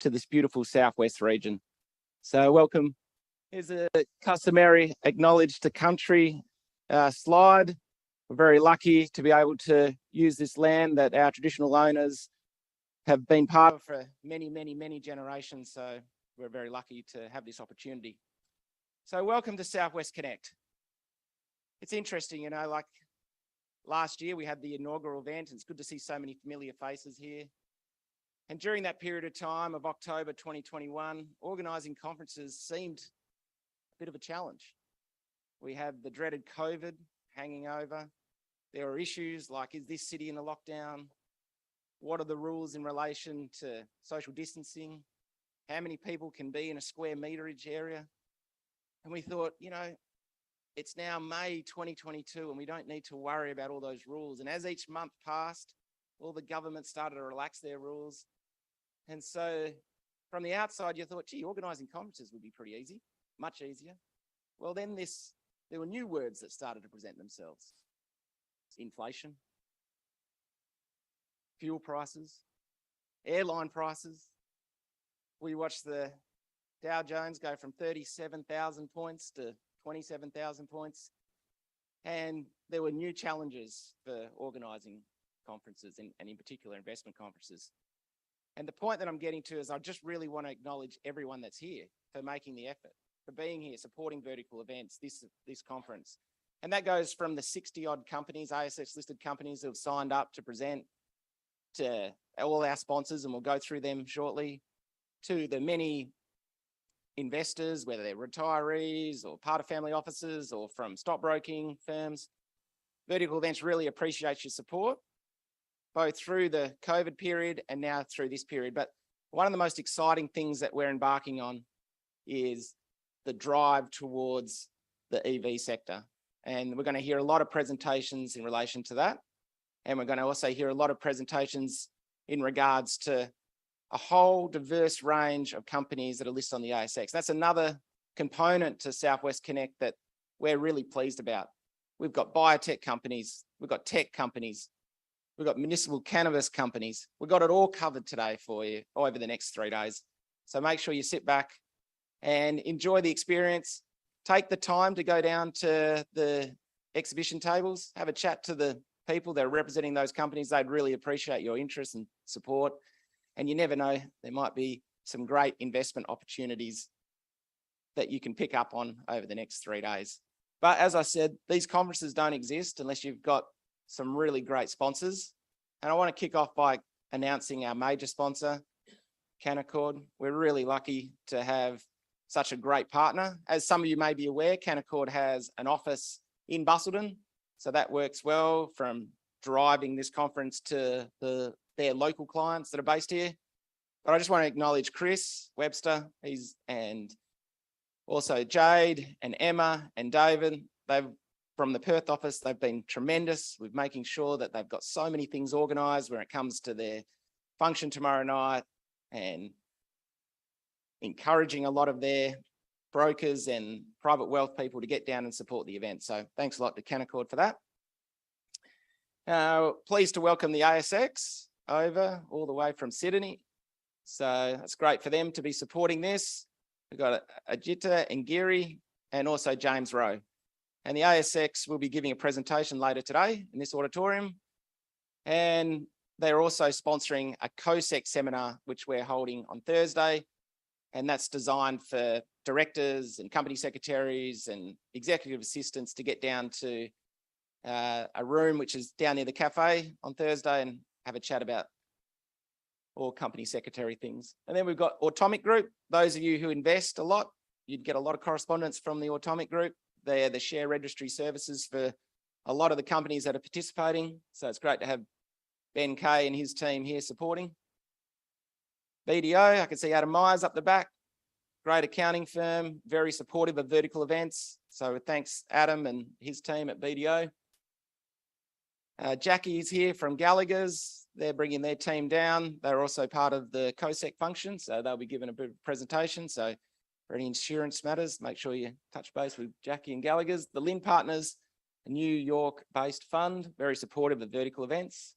to this beautiful Southwest region. So welcome. Here's a customary acknowledge to country slide. We're very lucky to be able to use this land that our traditional owners have been part of for many, many, many generations. So we're very lucky to have this opportunity. So welcome to Southwest Connect. It's interesting, you know, like last year we had the inaugural event, and it's good to see so many familiar faces here. And during that period of time of October 2021, organising conferences seemed a bit of a challenge. We had the dreaded COVID hanging over. There were issues like, is this city in a lockdown? What are the rules in relation to social distancing? How many people can be in a square meterage area? And we thought, you know, it's now May 2022 and we don't need to worry about all those rules. And as each month passed, all the governments started to relax their rules. And so from the outside, you thought, gee, organising conferences would be pretty easy, much easier. Well, then there were new words that started to present themselves. Inflation, fuel prices, airline prices. We watched the Dow Jones go from 37,000 points to 27,000 points. And there were new challenges for organising conferences and in particular investment conferences. And the point that I'm getting to is I just really want to acknowledge everyone that's here for making the effort, for being here, supporting vertical events, this conference. And that goes from the 60 odd companies, ASX listed companies who have signed up to present, to all our sponsors, and we'll go through them shortly, to the many investors, whether they're retirees or part of family offices or from stockbroking firms. Vertical Events really appreciates your support, both through the COVID period and now through this period. But one of the most exciting things that we're embarking on is the drive towards the EV sector. And we're going to hear a lot of presentations in relation to that. And we're going to also hear a lot of presentations in regards to a whole diverse range of companies that are listed on the ASX. That's another component to Southwest Connect that we're really pleased about. We've got biotech companies, we've got tech companies, we've got municipal cannabis companies. We've got it all covered today for you over the next 3 days. So make sure you sit back and enjoy the experience. Take the time to go down to the exhibition tables, have a chat to the people that are representing those companies. They'd really appreciate your interest and support. And you never know, there might be some great investment opportunities that you can pick up on over the next 3 days. But as I said, these conferences don't exist unless you've got some really great sponsors. And I want to kick off by announcing our major sponsor, Canaccord. We're really lucky to have such a great partner. As some of you may be aware, Canaccord has an office in Busselton. So that works well from driving this conference to their local clients that are based here. But I just want to acknowledge Chris, Webster, and also Jade and Emma and David. They've from the Perth office, they've been tremendous with making sure that they've got so many things organised when it comes to their function tomorrow night and encouraging a lot of their brokers and private wealth people to get down and support the event. So thanks a lot to Canaccord for that. Pleased to welcome the ASX over all the way from Sydney. So it's great for them to be supporting this. We've got Ajita and Giri and also James Rowe. And the ASX will be giving a presentation later today in this auditorium. And they're also sponsoring a COSEC seminar, which we're holding on Thursday. And that's designed for directors and company secretaries and executive assistants to get down to a room which is down near the cafe on Thursday and have a chat about all company secretary things. And then we've got Automic Group. Those of you who invest a lot, you'd get a lot of correspondence from the Automic Group. They're the share registry services for a lot of the companies that are participating. So it's great to have Ben Kay and his team here supporting. BDO, I can see Adam Myers up the back. Great accounting firm, very supportive of vertical events. So thanks Adam and his team at BDO. Jackie is here from Gallagher's. They're bringing their team down. They're also part of the COSEC function, so they'll be giving a bit of presentation. So for any insurance matters, make sure you touch base with Jackie and Gallagher's. The Lynn Partners, a New York-based fund, very supportive of vertical events.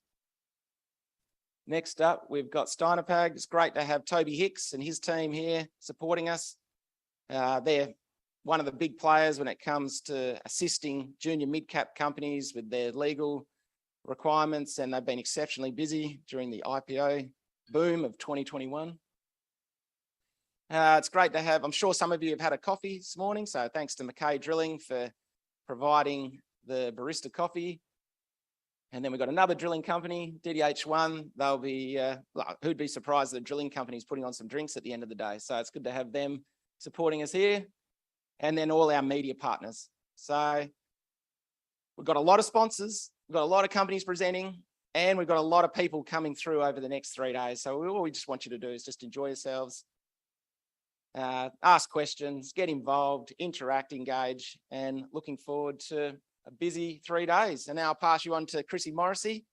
Next up, we've got Steinapag. It's great to have Toby Hicks and his team here supporting us. They're one of the big players when it comes to assisting junior mid-cap companies with their legal requirements, and they've been exceptionally busy during the IPO boom of 2021. It's great to have, I'm sure some of you have had a coffee this morning, so thanks to McKay Drilling for providing the barista coffee. And then we've got another drilling company, DDH1. They'll be, who'd be surprised that a drilling company is putting on some drinks at the end of the day. So it's good to have them supporting us here. And then all our media partners. So we've got a lot of sponsors, we've got a lot of companies presenting, and we've got a lot of people coming through over the next 3 days. So all we just want you to do is just enjoy yourselves, ask questions, get involved, interact, engage, and looking forward to a busy 3 days. And now I'll pass you on to Chrissy Morrissey,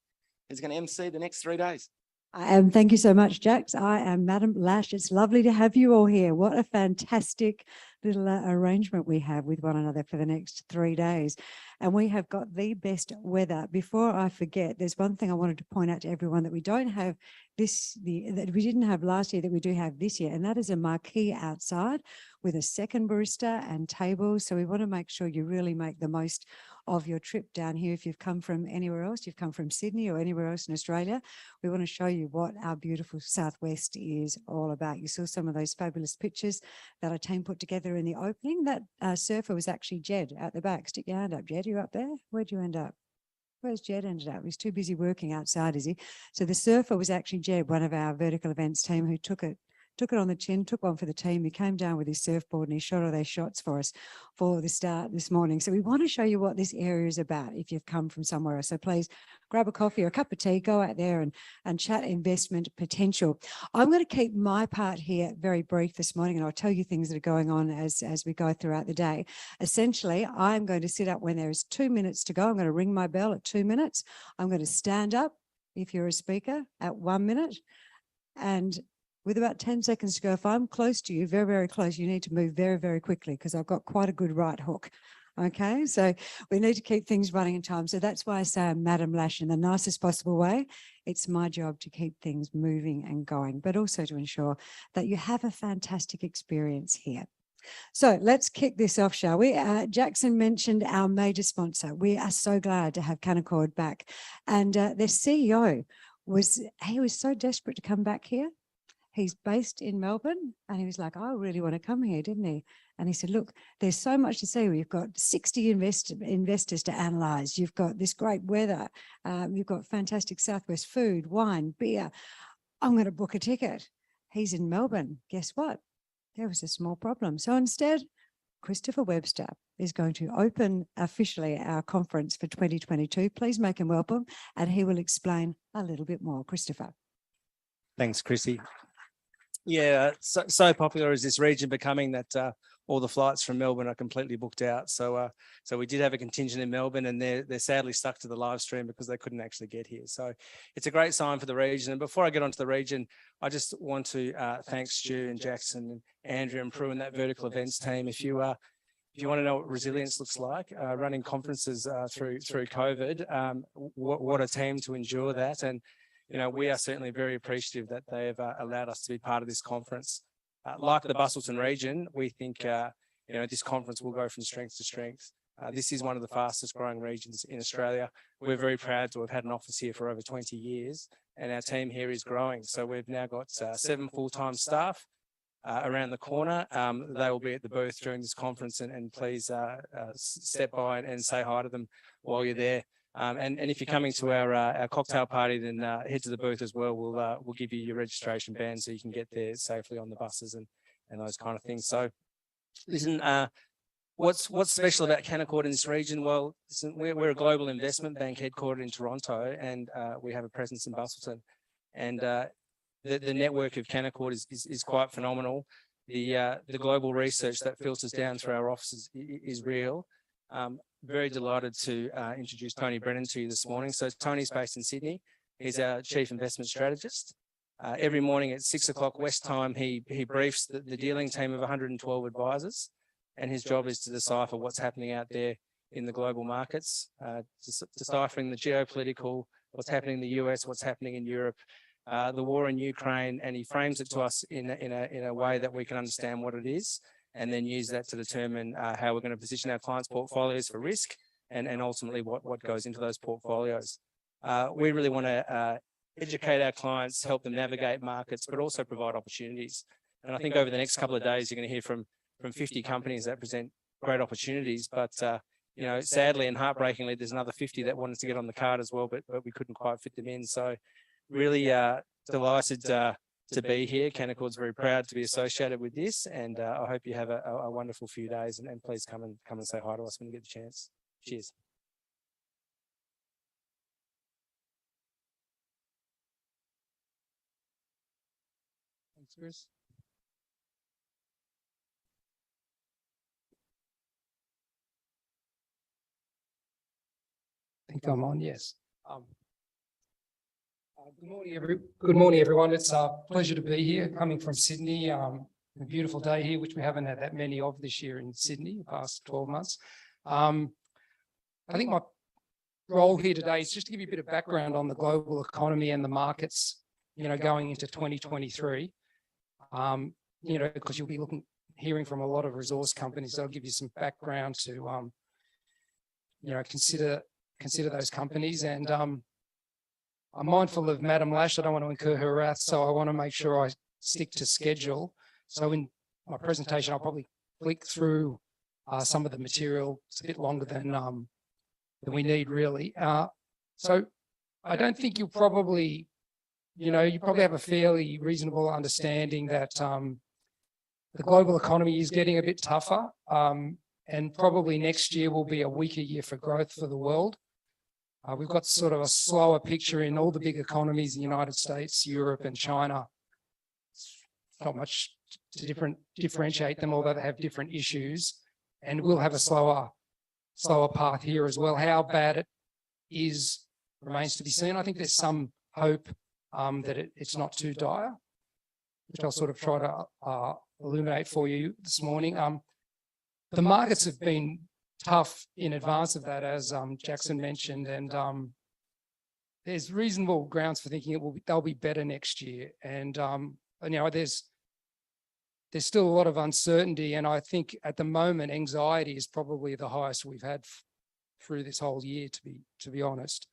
who's going to MC the next 3 days. Thank you so much, Jax. I am Madam Lash. It's lovely to have you all here. What a fantastic little arrangement we have with one another for the next 3 days. And we have got the best weather. Before I forget, there's one thing I wanted to point out to everyone that we don't have that we didn't have last year that we do have this year, and that is a marquee outside with a second barista and tables. So we want to make sure you really make the most of your trip down here. If you've come from anywhere else, you've come from Sydney or anywhere else in Australia, we want to show you what our beautiful Southwest is all about. You saw some of those fabulous pictures that our team put together in the opening. That surfer was actually Jed at the back. Stick your hand up, Jed. You up there? Where'd you end up? Where's Jed ended up? He's too busy working outside, is he? So the surfer was actually Jed, one of our vertical events team, who took it on the chin, took one for the team. He came down with his surfboard and he shot all those shots for us for the start this morning. So we want to show you what this area is about if you've come from somewhere else. So please grab a coffee or a cup of tea, go out there and chat investment potential. I'm going to keep my part here very brief this morning, and I'll tell you things that are going on as we go throughout the day. Essentially, I'm going to sit up when there is 2 minutes to go. I'm going to ring my bell at 2 minutes. I'm going to stand up if you're a speaker at 1 minute. And with about 10 seconds to go, if I'm close to you, very, very close, you need to move very, very quickly because I've got quite a good right hook. Okay, so we need to keep things running in time. So that's why I say I'm Madam Lash in the nicest possible way. It's my job to keep things moving and going, but also to ensure that you have a fantastic experience here. So let's kick this off, shall we? Jaxon mentioned our major sponsor. We are so glad to have Canaccord back. And their CEO was so desperate to come back here. He's based in Melbourne, and he was like, I really want to come here, didn't he? And he said, look, there's so much to see. We've got 60 investors to analyse. You've got this great weather. You've got fantastic Southwest food, wine, beer. I'm going to book a ticket. He's in Melbourne. Guess what? There was a small problem. So instead, Christopher Webster is going to open officially our conference for 2022. Please make him welcome, and he will explain a little bit more. Christopher. Thanks, Chrissy. Yeah, so popular is this region becoming that all the flights from Melbourne are completely booked out. So we did have a contingent in Melbourne, and they're sadly stuck to the live stream because they couldn't actually get here. So it's a great sign for the region. And before I get onto the region, I just want to thank Stu and Jaxon and Andrew and Prue and that vertical events team. If you want to know what resilience looks like, running conferences through COVID, what a team to endure that. And we are certainly very appreciative that they have allowed us to be part of this conference. Like the Busselton region, we think this conference will go from strength to strength. This is one of the fastest growing regions in Australia. We're very proud to have had an office here for over 20 years, and our team here is growing. So we've now got 7 full-time staff around the corner. They will be at the booth during this conference, and please step by and say hi to them while you're there. And if you're coming to our cocktail party, then head to the booth as well. We'll give you your registration band so you can get there safely on the buses and those kind of things. So, listen, what's special about Canaccord in this region? Well, listen, we're a global investment bank headquartered in Toronto, and we have a presence in Busselton. And the network of Canaccord is quite phenomenal. The global research that filters down through our offices is real. Very delighted to introduce Tony Brennan to you this morning. So Tony's based in Sydney. He's our Chief Investment Strategist. Every morning at 6 o'clock West time, he briefs the dealing team of 112 advisors, and his job is to decipher what's happening out there in the global markets, deciphering the geopolitical, what's happening in the US, what's happening in Europe, the war in Ukraine, and he frames it to us in a way that we can understand what it is, and then use that to determine how we're going to position our clients' portfolios for risk, and ultimately what goes into those portfolios. We really want to educate our clients, help them navigate markets, but also provide opportunities. And I think over the next couple of days, you're going to hear from 50 companies that present great opportunities. But, you know, sadly and heartbreakingly, there's another 50 that wanted to get on the card as well, but we couldn't quite fit them in. So really delighted to be here. Canaccord's very proud to be associated with this. And I hope you have a wonderful few days, and please come and say hi to us when you get the chance. Cheers. Thanks, Chris. I think I'm on, yes. Good morning, everyone. It's a pleasure to be here, coming from Sydney. A beautiful day here, which we haven't had that many of this year in Sydney, the past 12 months. I think my role here today is just to give you a bit of background on the global economy and the markets, you know, going into 2023. You know, because you'll be hearing from a lot of resource companies. So I'll give you some background to, you know, consider those companies. And I'm mindful of Madam Lash. I don't want to incur her wrath, so I want to make sure I stick to schedule. So in my presentation, I'll probably flick through some of the material. It's a bit longer than we need, really. So I don't think you'll probably, you know, you probably have a fairly reasonable understanding that the global economy is getting a bit tougher, and probably next year will be a weaker year for growth for the world. We've got sort of a slower picture in all the big economies, the United States, Europe and China. Not much to differentiate them, although they have different issues. And we'll have a slower path here as well. How bad it is remains to be seen. I think there's some hope that it's not too dire, which I'll sort of try to illuminate for you this morning. The markets have been tough in advance of that, as Jaxon mentioned, and there's reasonable grounds for thinking they'll be better next year. And you know, there's still a lot of uncertainty, and I think at the moment anxiety is probably the highest we've had through this whole year, to be honest.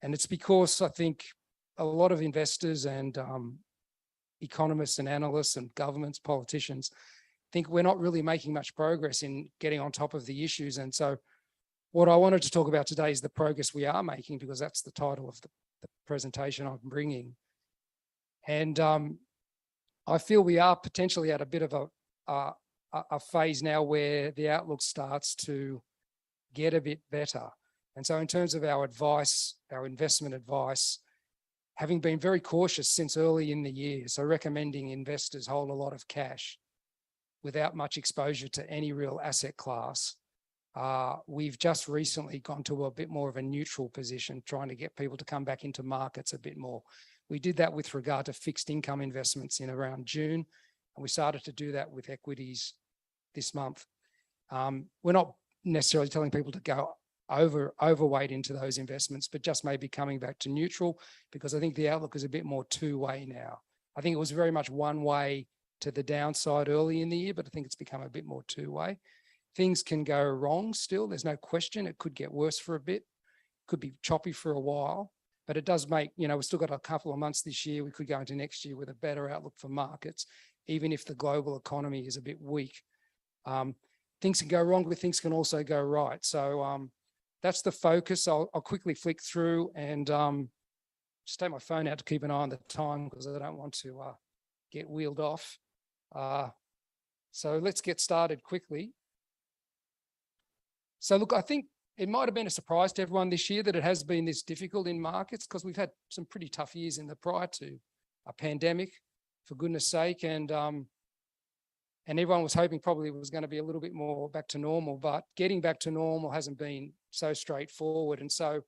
And it's because I think a lot of investors and economists and analysts and governments, politicians, think we're not really making much progress in getting on top of the issues. And so what I wanted to talk about today is the progress we are making, because that's the title of the presentation I'm bringing. And I feel we are potentially at a bit of a phase now where the outlook starts to get a bit better. And so in terms of our advice, our investment advice, having been very cautious since early in the year, so recommending investors hold a lot of cash without much exposure to any real asset class, we've just recently gone to a bit more of a neutral position, trying to get people to come back into markets a bit more. We did that with regard to fixed income investments in around June, and we started to do that with equities this month. We're not necessarily telling people to go overweight into those investments, but just maybe coming back to neutral, because I think the outlook is a bit more two-way now. I think it was very much one way to the downside early in the year, but I think it's become a bit more two-way. Things can go wrong still, there's no question. It could get worse for a bit, could be choppy for a while, but it does make, you know, we've still got a couple of months this year. We could go into next year with a better outlook for markets, even if the global economy is a bit weak. Things can go wrong, but things can also go right. So that's the focus. I'll quickly flick through and just take my phone out to keep an eye on the time, because I don't want to get wheeled off. So let's get started quickly. So look, I think it might have been a surprise to everyone this year that it has been this difficult in markets, because we've had some pretty tough years in the prior to a pandemic, for goodness sake. And everyone was hoping probably it was going to be a little bit more back to normal, but getting back to normal hasn't been so straightforward. And so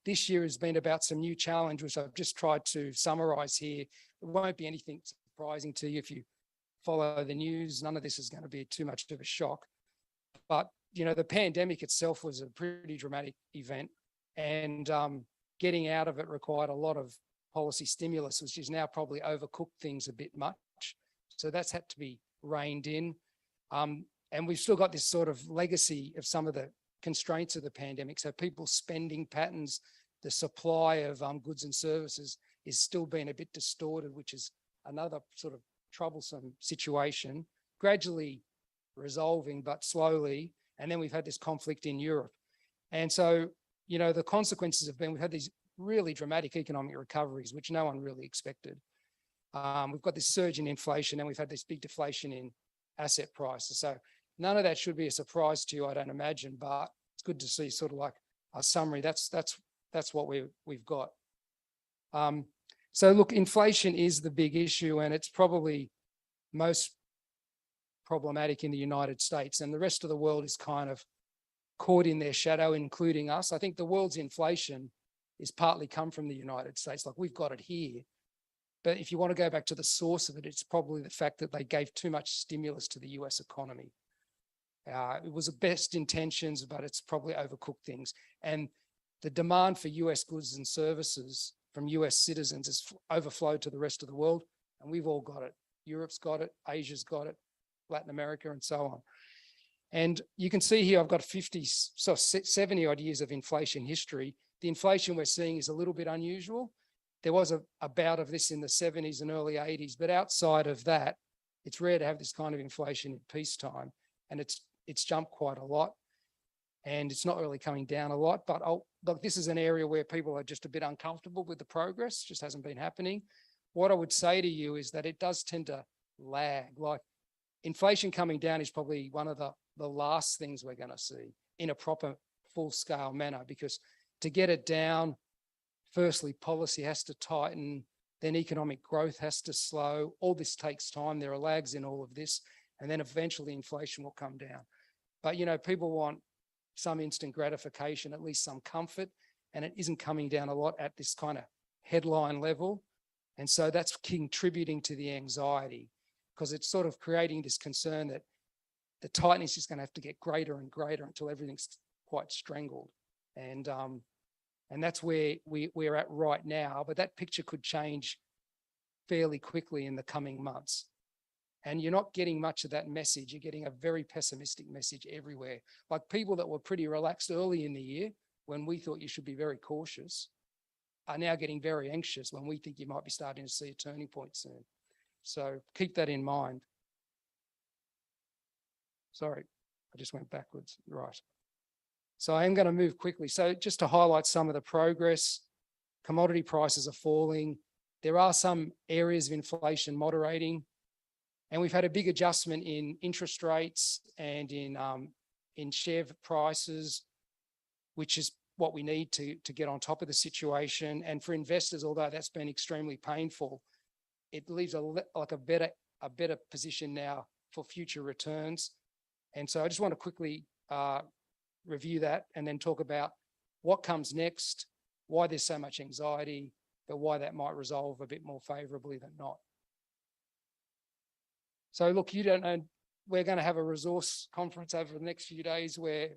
this year has been about some new challenge, which I've just tried to summarize here. It won't be anything surprising to you if you follow the news. None of this is going to be too much of a shock. But, you know, the pandemic itself was a pretty dramatic event, and getting out of it required a lot of policy stimulus, which is now probably overcooked things a bit much. So that's had to be reined in. And we've still got this sort of legacy of some of the constraints of the pandemic. So people's spending patterns, the supply of goods and services is still being a bit distorted, which is another sort of troublesome situation, gradually resolving, but slowly. And then we've had this conflict in Europe. And so, you know, the consequences have been, we've had these really dramatic economic recoveries, which no one really expected. We've got this surge in inflation and we've had this big deflation in asset prices. So none of that should be a surprise to you, I don't imagine, but it's good to see sort of like a summary. That's what we've got. So look, inflation is the big issue and it's probably most problematic in the United States, and the rest of the world is kind of caught in their shadow, including us. I think the world's inflation is partly come from the United States. Like we've got it here. But if you want to go back to the source of it, it's probably the fact that they gave too much stimulus to the US economy. It was the best intentions, but it's probably overcooked things. And the demand for US goods and services from US citizens has overflowed to the rest of the world, and we've all got it. Europe's got it, Asia's got it, Latin America, and so on. And you can see here, I've got 70 odd years of inflation history. The inflation we're seeing is a little bit unusual. There was a bout of this in the 70s and early 80s, but outside of that, it's rare to have this kind of inflation in peacetime. And it's jumped quite a lot, and it's not really coming down a lot. But look, this is an area where people are just a bit uncomfortable with the progress, just hasn't been happening. What I would say to you is that it does tend to lag. Like inflation coming down is probably one of the last things we're going to see in a proper full-scale manner, because to get it down, firstly, policy has to tighten, then economic growth has to slow. All this takes time. There are lags in all of this, and then eventually inflation will come down. But, you know, people want some instant gratification, at least some comfort, and it isn't coming down a lot at this kind of headline level. And so that's contributing to the anxiety, because it's sort of creating this concern that the tightness is going to have to get greater and greater until everything's quite strangled. And that's where we're at right now, but that picture could change fairly quickly in the coming months. And you're not getting much of that message. You're getting a very pessimistic message everywhere. Like people that were pretty relaxed early in the year, when we thought you should be very cautious, are now getting very anxious when we think you might be starting to see a turning point soon. So keep that in mind. Sorry, I just went backwards. Right. So I am going to move quickly. So just to highlight some of the progress, commodity prices are falling. There are some areas of inflation moderating, and we've had a big adjustment in interest rates and in share prices, which is what we need to get on top of the situation. And for investors, although that's been extremely painful, it leaves a better position now for future returns. And so I just want to quickly review that and then talk about what comes next, why there's so much anxiety, but why that might resolve a bit more favorably than not. So look, you don't know, we're going to have a resource conference over the next few days where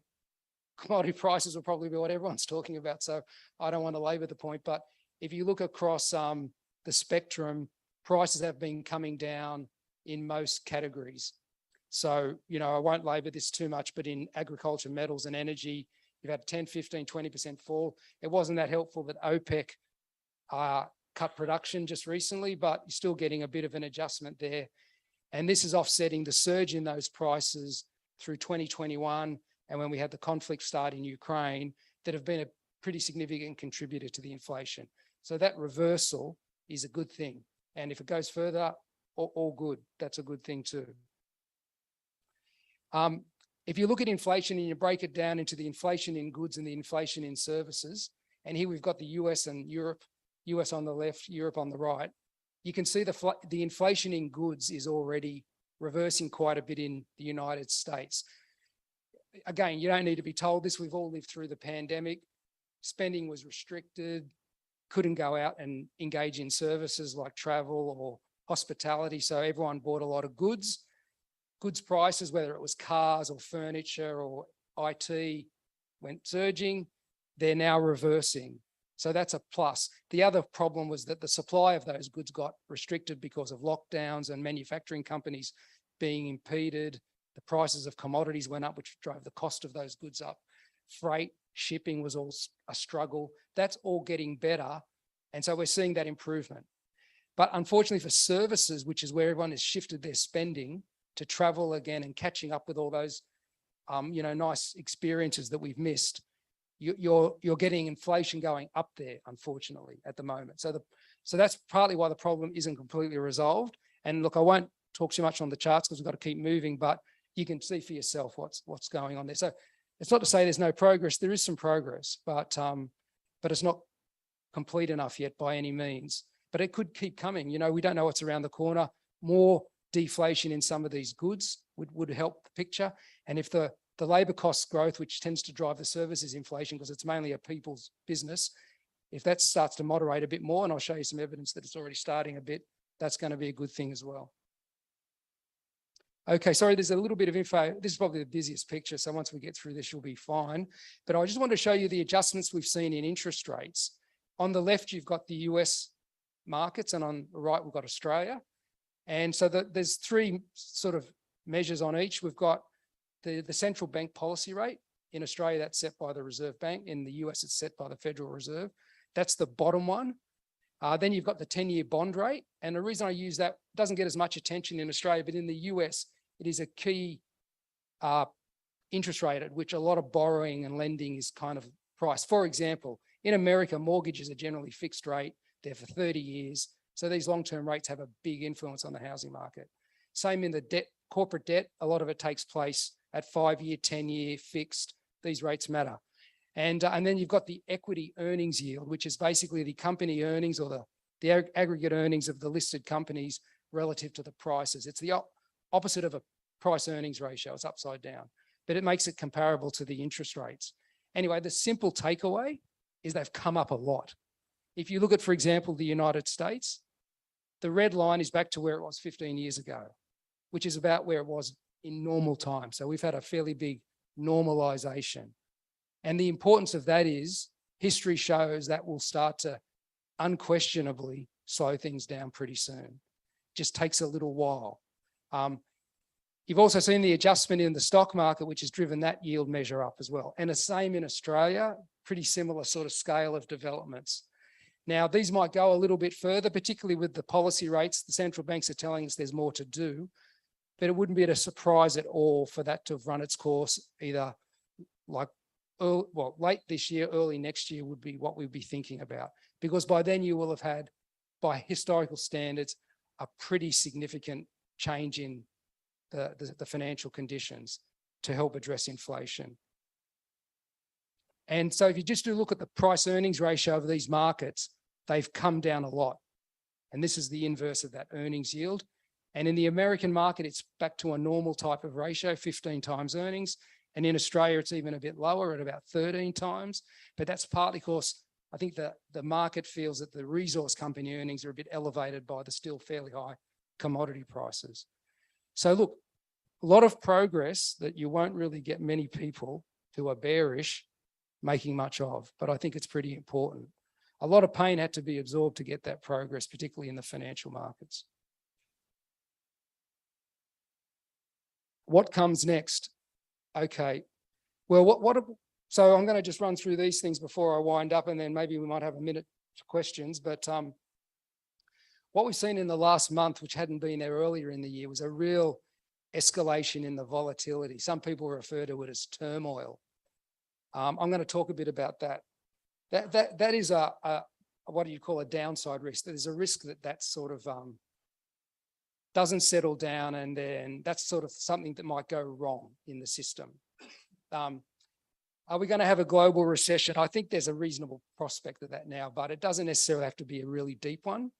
commodity prices will probably be what everyone's talking about. So I don't want to labor the point, but if you look across the spectrum, prices have been coming down in most categories. So, you know, I won't labor this too much, but in agriculture, metals and energy, you've had 10, 15, 20% fall. It wasn't that helpful that OPEC cut production just recently, but you're still getting a bit of an adjustment there. And this is offsetting the surge in those prices through 2021 and when we had the conflict start in Ukraine that have been a pretty significant contributor to the inflation. So that reversal is a good thing. And if it goes further, all good. That's a good thing too. If you look at inflation and you break it down into the inflation in goods and the inflation in services, and here we've got the US and Europe, US on the left, Europe on the right, you can see the inflation in goods is already reversing quite a bit in the United States. Again, you don't need to be told this. We've all lived through the pandemic. Spending was restricted, couldn't go out and engage in services like travel or hospitality. So everyone bought a lot of goods. Goods prices, whether it was cars or furniture or IT, went surging. They're now reversing. So that's a plus. The other problem was that the supply of those goods got restricted because of lockdowns and manufacturing companies being impeded. The prices of commodities went up, which drove the cost of those goods up. Freight, shipping was all a struggle. That's all getting better. And so we're seeing that improvement. But unfortunately for services, which is where everyone has shifted their spending to travel again and catching up with all those, nice experiences that we've missed, you're getting inflation going up there, unfortunately, at the moment. So that's partly why the problem isn't completely resolved. And look, I won't talk too much on the charts because we've got to keep moving, but you can see for yourself what's going on there. So it's not to say there's no progress. There is some progress, but it's not complete enough yet by any means. But it could keep coming. We don't know what's around the corner. More deflation in some of these goods would help the picture. And if the labour costs growth, which tends to drive the services inflation because it's mainly a people's business, if that starts to moderate a bit more, and I'll show you some evidence that it's already starting a bit, that's going to be a good thing as well. Okay, sorry, there's a little bit of info. This is probably the busiest picture, so once we get through this, you'll be fine. But I just want to show you the adjustments we've seen in interest rates. On the left, you've got the US markets, and on the right, we've got Australia. And so there's three sort of measures on each. We've got the central bank policy rate. In Australia, that's set by the Reserve Bank. In the US, it's set by the Federal Reserve. That's the bottom one. Then you've got the 10-year bond rate. And the reason I use that doesn't get as much attention in Australia, but in the US, it is a key interest rate at which a lot of borrowing and lending is kind of priced. For example, in America, mortgages are generally fixed rate. They're for 30 years. So these long-term rates have a big influence on the housing market. Same in the debt, corporate debt. A lot of it takes place at 5-year, 10-year fixed. These rates matter. And then you've got the equity earnings yield, which is basically the company earnings or the aggregate earnings of the listed companies relative to the prices. It's the opposite of a price earnings ratio. It's upside down, but it makes it comparable to the interest rates. Anyway, the simple takeaway is they've come up a lot. If you look at, for example, the United States, the red line is back to where it was 15 years ago, which is about where it was in normal time. So we've had a fairly big normalization. And the importance of that is history shows that will start to unquestionably slow things down pretty soon. Just takes a little while. You've also seen the adjustment in the stock market, which has driven that yield measure up as well. And the same in Australia, pretty similar sort of scale of developments. Now, these might go a little bit further, particularly with the policy rates. The central banks are telling us there's more to do, but it wouldn't be a surprise at all for that to have run its course either late this year, early next year would be what we'd be thinking about, because by then you will have had, by historical standards, a pretty significant change in the financial conditions to help address inflation. And so if you just do look at the price earnings ratio of these markets, they've come down a lot. And this is the inverse of that earnings yield. And in the American market, it's back to a normal type of ratio, 15 times earnings. And in Australia, it's even a bit lower at about 13 times. But that's partly because I think the market feels that the resource company earnings are a bit elevated by the still fairly high commodity prices. So look, a lot of progress that you won't really get many people who are bearish making much of, but I think it's pretty important. A lot of pain had to be absorbed to get that progress, particularly in the financial markets. What comes next? Okay, well, so I'm going to just run through these things before I wind up, and then maybe we might have a minute for questions. But what we've seen in the last month, which hadn't been there earlier in the year, was a real escalation in the volatility. Some people refer to it as turmoil. I'm going to talk a bit about that. That is a what do you call a downside risk? There's a risk that sort of doesn't settle down, and then that's sort of something that might go wrong in the system. Are we going to have a global recession? I think there's a reasonable prospect of that now, but it doesn't necessarily have to be a really deep one.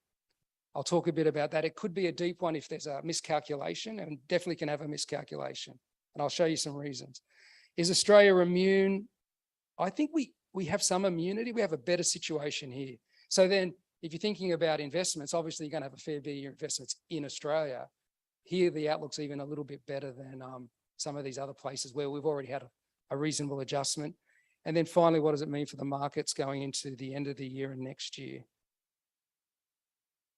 I'll talk a bit about that. It could be a deep one if there's a miscalculation, and definitely can have a miscalculation. And I'll show you some reasons. Is Australia immune? I think we have some immunity. We have a better situation here. So then if you're thinking about investments, obviously you're going to have a fair bit of your investments in Australia. Here, the outlook's even a little bit better than some of these other places where we've already had a reasonable adjustment. And then finally, what does it mean for the markets going into the end of the year and next year?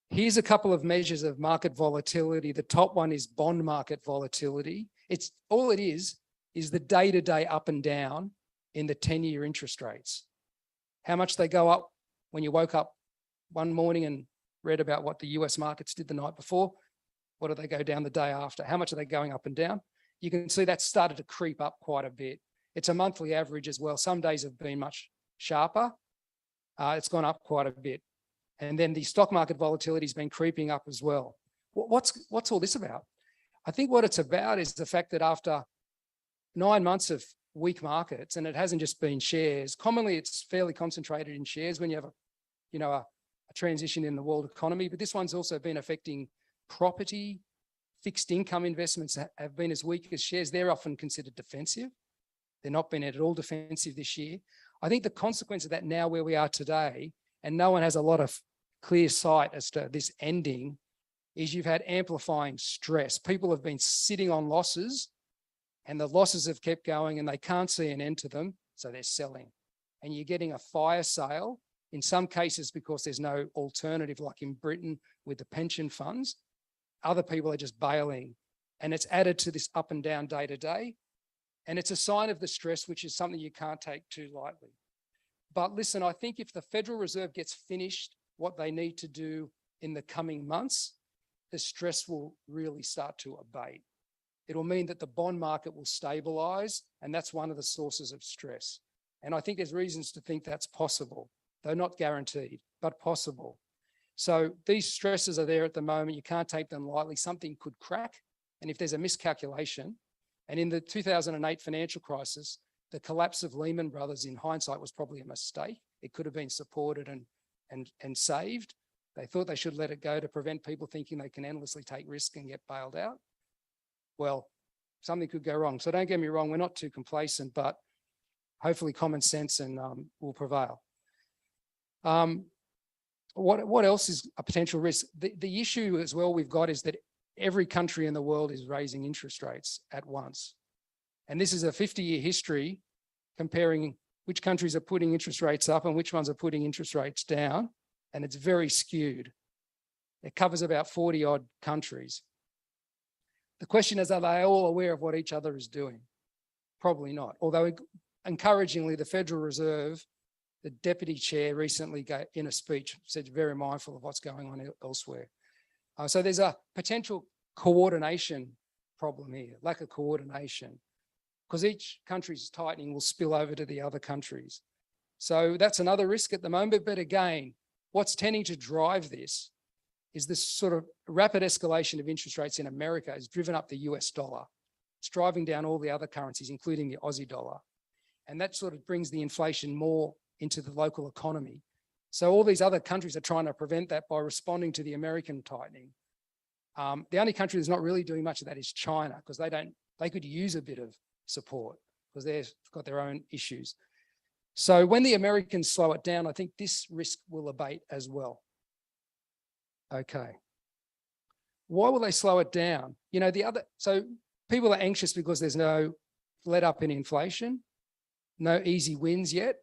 Here's a couple of measures of market volatility. The top one is bond market volatility. It's all it is the day-to-day up and down in the 10-year interest rates. How much they go up when you woke up one morning and read about what the US markets did the night before. What do they go down the day after? How much are they going up and down? You can see that started to creep up quite a bit. It's a monthly average as well. Some days have been much sharper. It's gone up quite a bit. And then the stock market volatility has been creeping up as well. What's all this about? I think what it's about is the fact that after 9 months of weak markets, and it hasn't just been shares, commonly it's fairly concentrated in shares when you have a transition in the world economy, but this one's also been affecting property. Fixed income investments have been as weak as shares. They're often considered defensive. They're not been at all defensive this year. I think the consequence of that now where we are today, and no one has a lot of clear sight as to this ending, is you've had amplifying stress. People have been sitting on losses and the losses have kept going and they can't see an end to them, so they're selling. And you're getting a fire sale, in some cases because there's no alternative, like in Britain with the pension funds. Other people are just bailing, and it's added to this up and down day to day. And it's a sign of the stress, which is something you can't take too lightly. But listen, I think if the Federal Reserve gets finished what they need to do in the coming months, the stress will really start to abate. It'll mean that the bond market will stabilise, and that's one of the sources of stress. And I think there's reasons to think that's possible, though not guaranteed, but possible. So these stresses are there at the moment. You can't take them lightly. Something could crack. And if there's a miscalculation, and in the 2008 financial crisis, the collapse of Lehman Brothers in hindsight was probably a mistake. It could have been supported and saved. They thought they should let it go to prevent people thinking they can endlessly take risk and get bailed out. Well, something could go wrong. So don't get me wrong, we're not too complacent, but hopefully common sense and will prevail. What else is a potential risk? The issue as well we've got is that every country in the world is raising interest rates at once. And this is a 50-year history comparing which countries are putting interest rates up and which ones are putting interest rates down. And it's very skewed. It covers about 40 odd countries. The question is, are they all aware of what each other is doing? Probably not. Although encouragingly, the Federal Reserve, the deputy chair recently in a speech said very mindful of what's going on elsewhere. So there's a potential coordination problem here, lack of coordination, because each country's tightening will spill over to the other countries. So that's another risk at the moment. But again, what's tending to drive this is this sort of rapid escalation of interest rates in America has driven up the US dollar. It's driving down all the other currencies, including the Aussie dollar. And that sort of brings the inflation more into the local economy. So all these other countries are trying to prevent that by responding to the American tightening. The only country that's not really doing much of that is China, because they could use a bit of support because they've got their own issues. So when the Americans slow it down, I think this risk will abate as well. Okay. Why will they slow it down? So people are anxious because there's no let up in inflation, no easy wins yet.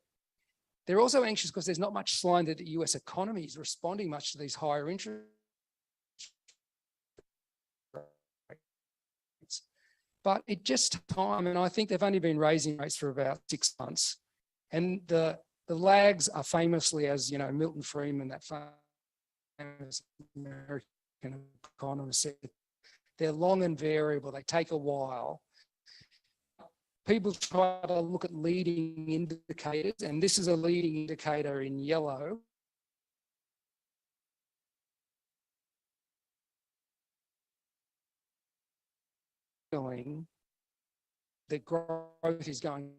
They're also anxious because there's not much sign that the US economy is responding much to these higher interest rates. But it just took time, and I think they've only been raising rates for about 6 months. And the lags are famously, as Milton Friedman, that famous American economist, said, they're long and variable. They take a while. People try to look at leading indicators, and this is a leading indicator in yellow. The growth is going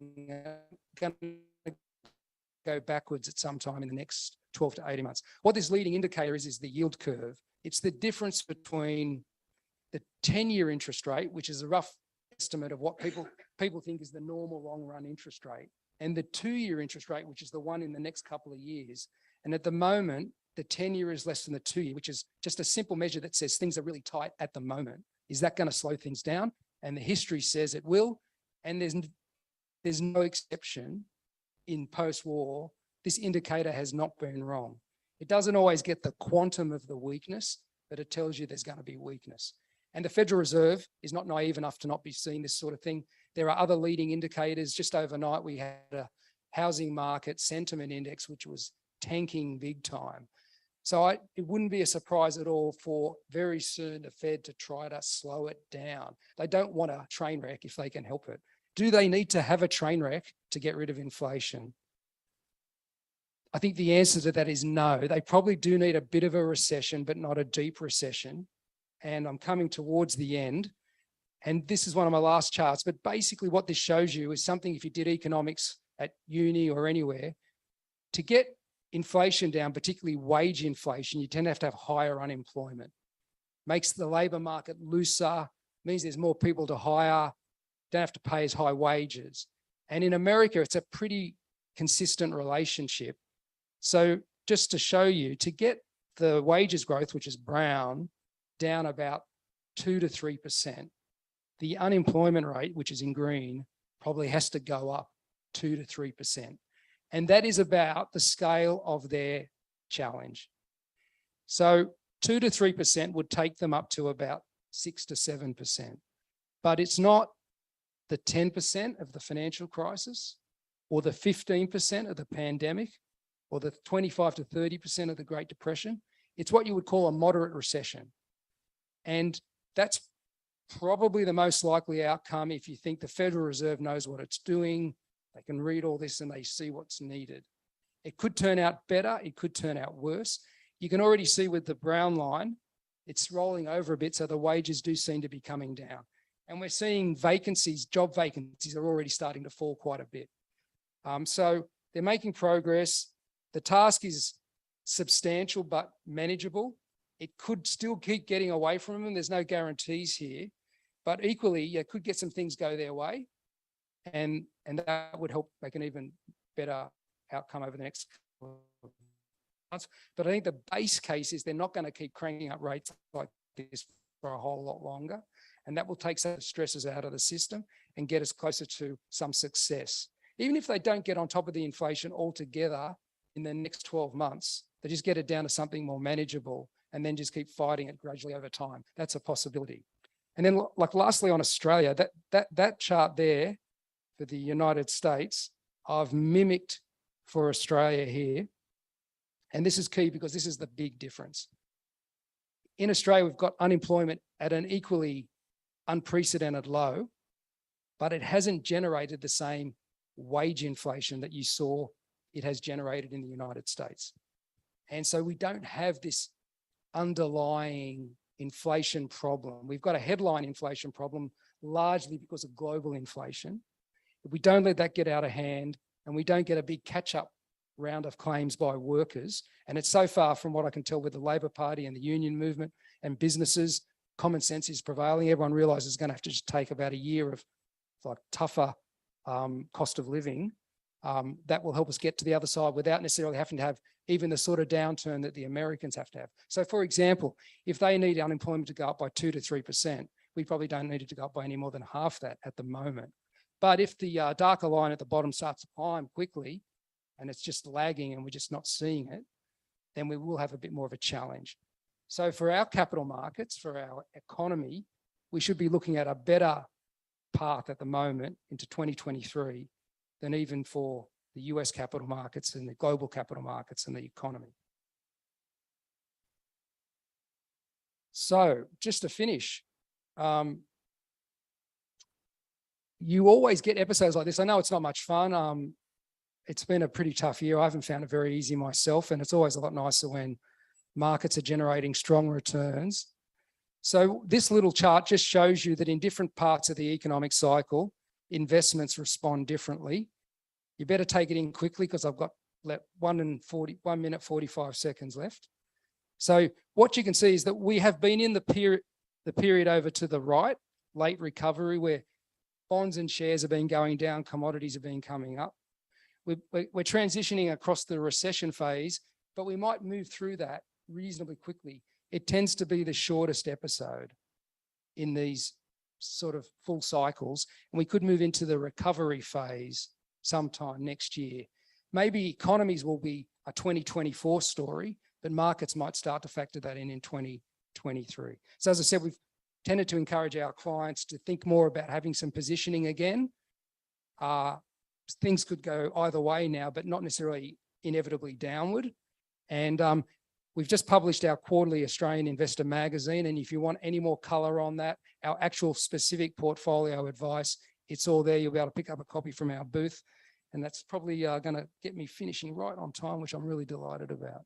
to go backwards at some time in the next 12 to 18 months. What this leading indicator is the yield curve. It's the difference between the 10-year interest rate, which is a rough estimate of what people think is the normal long-run interest rate, and the 2-year interest rate, which is the one in the next couple of years. And at the moment, the 10-year is less than the 2-year, which is just a simple measure that says things are really tight at the moment. Is that going to slow things down? And the history says it will. And there's no exception in post-war, this indicator has not been wrong. It doesn't always get the quantum of the weakness, but it tells you there's going to be weakness. And the Federal Reserve is not naive enough to not be seeing this sort of thing. There are other leading indicators. Just overnight, we had a housing market sentiment index, which was tanking big time. So it wouldn't be a surprise at all for very soon the Fed to try to slow it down. They don't want a train wreck if they can help it. Do they need to have a train wreck to get rid of inflation? I think the answer to that is no. They probably do need a bit of a recession, but not a deep recession. And I'm coming towards the end. And this is one of my last charts, but basically what this shows you is something, if you did economics at uni or anywhere, to get inflation down, particularly wage inflation, you tend to have higher unemployment. Makes the labour market looser, means there's more people to hire, don't have to pay as high wages. And in America, it's a pretty consistent relationship. So just to show you, to get the wages growth, which is brown, down about 2 to 3%, the unemployment rate, which is in green, probably has to go up 2 to 3%. And that is about the scale of their challenge. So 2 to 3% would take them up to about 6 to 7%. But it's not the 10% of the financial crisis or the 15% of the pandemic or the 25 to 30% of the Great Depression. It's what you would call a moderate recession. And that's probably the most likely outcome if you think the Federal Reserve knows what it's doing, they can read all this and they see what's needed. It could turn out better, it could turn out worse. You can already see with the brown line, it's rolling over a bit, so the wages do seem to be coming down. And we're seeing vacancies, job vacancies are already starting to fall quite a bit. So they're making progress. The task is substantial but manageable. It could still keep getting away from them. There's no guarantees here, but equally, you could get some things go their way, and that would help make an even better outcome over the next couple of months. But I think the base case is they're not going to keep cranking up rates like this for a whole lot longer, and that will take some stresses out of the system and get us closer to some success. Even if they don't get on top of the inflation altogether in the next 12 months, they just get it down to something more manageable and then just keep fighting it gradually over time. That's a possibility. And then, like, lastly on Australia, that chart there for the United States, I've mimicked for Australia here. And this is key because this is the big difference. In Australia, we've got unemployment at an equally unprecedented low, but it hasn't generated the same wage inflation that you saw it has generated in the United States. And so we don't have this underlying inflation problem. We've got a headline inflation problem largely because of global inflation. If we don't let that get out of hand and we don't get a big catch-up round of claims by workers, and it's so far from what I can tell with the Labor Party and the union movement and businesses, common sense is prevailing. Everyone realises it's going to have to just take about a year of like tougher cost of living. That will help us get to the other side without necessarily having to have even the sort of downturn that the Americans have to have. So for example, if they need unemployment to go up by 2 to 3%, we probably don't need it to go up by any more than half that at the moment. But if the darker line at the bottom starts to climb quickly and it's just lagging and we're just not seeing it, then we will have a bit more of a challenge. So for our capital markets, for our economy, we should be looking at a better path at the moment into 2023 than even for the US capital markets and the global capital markets and the economy. So just to finish, you always get episodes like this. I know it's not much fun. It's been a pretty tough year. I haven't found it very easy myself, and it's always a lot nicer when markets are generating strong returns. So this little chart just shows you that in different parts of the economic cycle, investments respond differently. You better take it in quickly because I've got 1 minute 45 seconds left. So what you can see is that we have been in the period over to the right, late recovery, where bonds and shares have been going down, commodities have been coming up. We're transitioning across the recession phase, but we might move through that reasonably quickly. It tends to be the shortest episode in these sort of full cycles, and we could move into the recovery phase sometime next year. Maybe economies will be a 2024 story, but markets might start to factor that in 2023. So as I said, we've tended to encourage our clients to think more about having some positioning again. Things could go either way now, but not necessarily inevitably downward. And we've just published our quarterly Australian Investor magazine. And if you want any more color on that, our actual specific portfolio advice, it's all there. You'll be able to pick up a copy from our booth. And that's probably going to get me finishing right on time, which I'm really delighted about.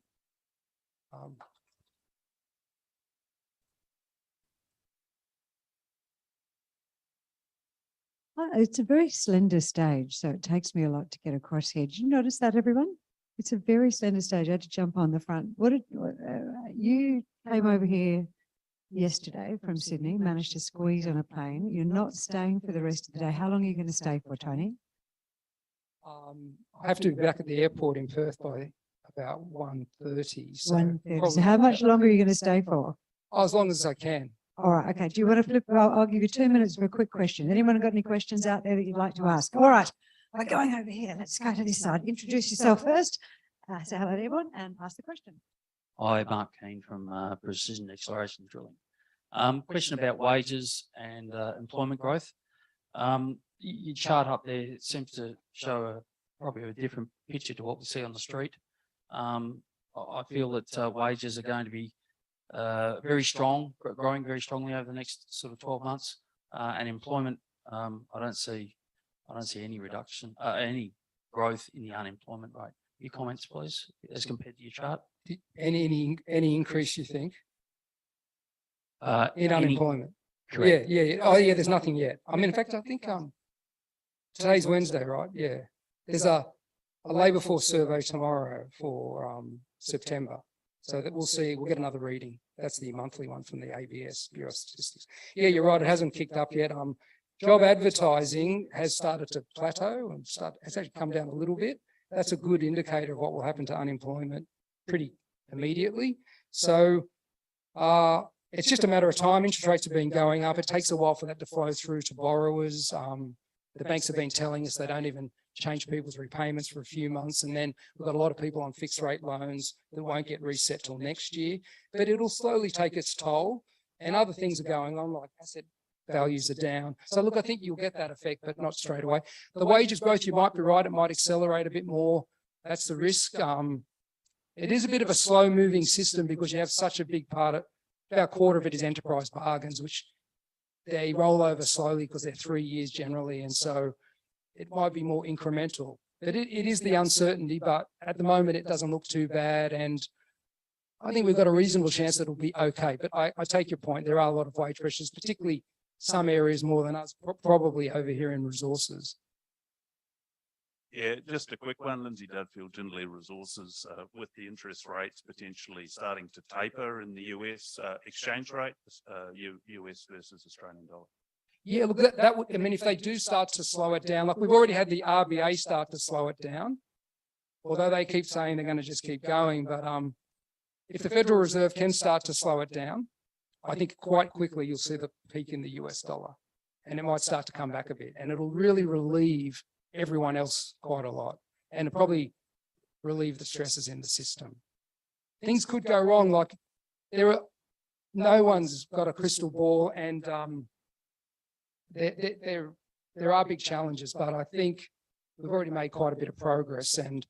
It's a very slender stage, so it takes me a lot to get across here. Did you notice that, everyone? It's a very slender stage. I had to jump on the front. You came over here yesterday from Sydney, managed to squeeze on a plane. You're not staying for the rest of the day. How long are you going to stay for, Tony? I have to be back at the airport in Perth by about 1:30. So 1:30. So how much longer are you going to stay for? as long as I can. All right. Okay. Do you want to flip? I'll give you 2 minutes for a quick question. Anyone got any questions out there that you'd like to ask? All right. We're going over here. Let's go to this side. Introduce yourself first. Say hello to everyone and ask the question. Hi, Mark Keane from Precision Exploration Drilling. Question about wages and employment growth. Your chart up there seems to show probably a different picture to what we see on the street. I feel that wages are going to be very strong, growing very strongly over the next sort of 12 months. And employment, I don't see any reduction, any growth in the unemployment rate. Your comments, please, as compared to your chart. Any increase, you think? In unemployment? Correct. Yeah. Oh, yeah, there's nothing yet. I mean, in fact, I think today's Wednesday, right? Yeah. There's a labour force survey tomorrow for September. So that we'll get another reading. That's the monthly one from the ABS, Bureau of Statistics. Yeah, you're right. It hasn't kicked up yet. Job advertising has started to plateau and has actually come down a little bit. That's a good indicator of what will happen to unemployment pretty immediately. So it's just a matter of time. Interest rates have been going up. It takes a while for that to flow through to borrowers. The banks have been telling us they don't even change people's repayments for a few months. And then we've got a lot of people on fixed rate loans that won't get reset till next year. But it'll slowly take its toll. And other things are going on, like asset values are down. So look, I think you'll get that effect, but not straight away. The wages growth, you might be right, it might accelerate a bit more. That's the risk. It is a bit of a slow moving system because you have such a big part of, about a quarter of it is enterprise bargains, which they roll over slowly because they're 3 years generally. And so it might be more incremental. But it is the uncertainty, but at the moment it doesn't look too bad. And I think we've got a reasonable chance that it'll be okay. But I take your point. There are a lot of wage pressures, particularly some areas more than us, probably over here in resources. Yeah, just a quick one. Lindsay Dudfield, Jindley Resources, with the interest rates potentially starting to taper in the US exchange rate, US versus Australian dollar. Yeah, look, that would, I mean, if they do start to slow it down, like we've already had the RBA start to slow it down, although they keep saying they're going to just keep going. But if the Federal Reserve can start to slow it down, I think quite quickly you'll see the peak in the US dollar and it might start to come back a bit and it'll really relieve everyone else quite a lot and it'll probably relieve the stresses in the system. Things could go wrong, like no one's got a crystal ball and there are big challenges, but I think we've already made quite a bit of progress. And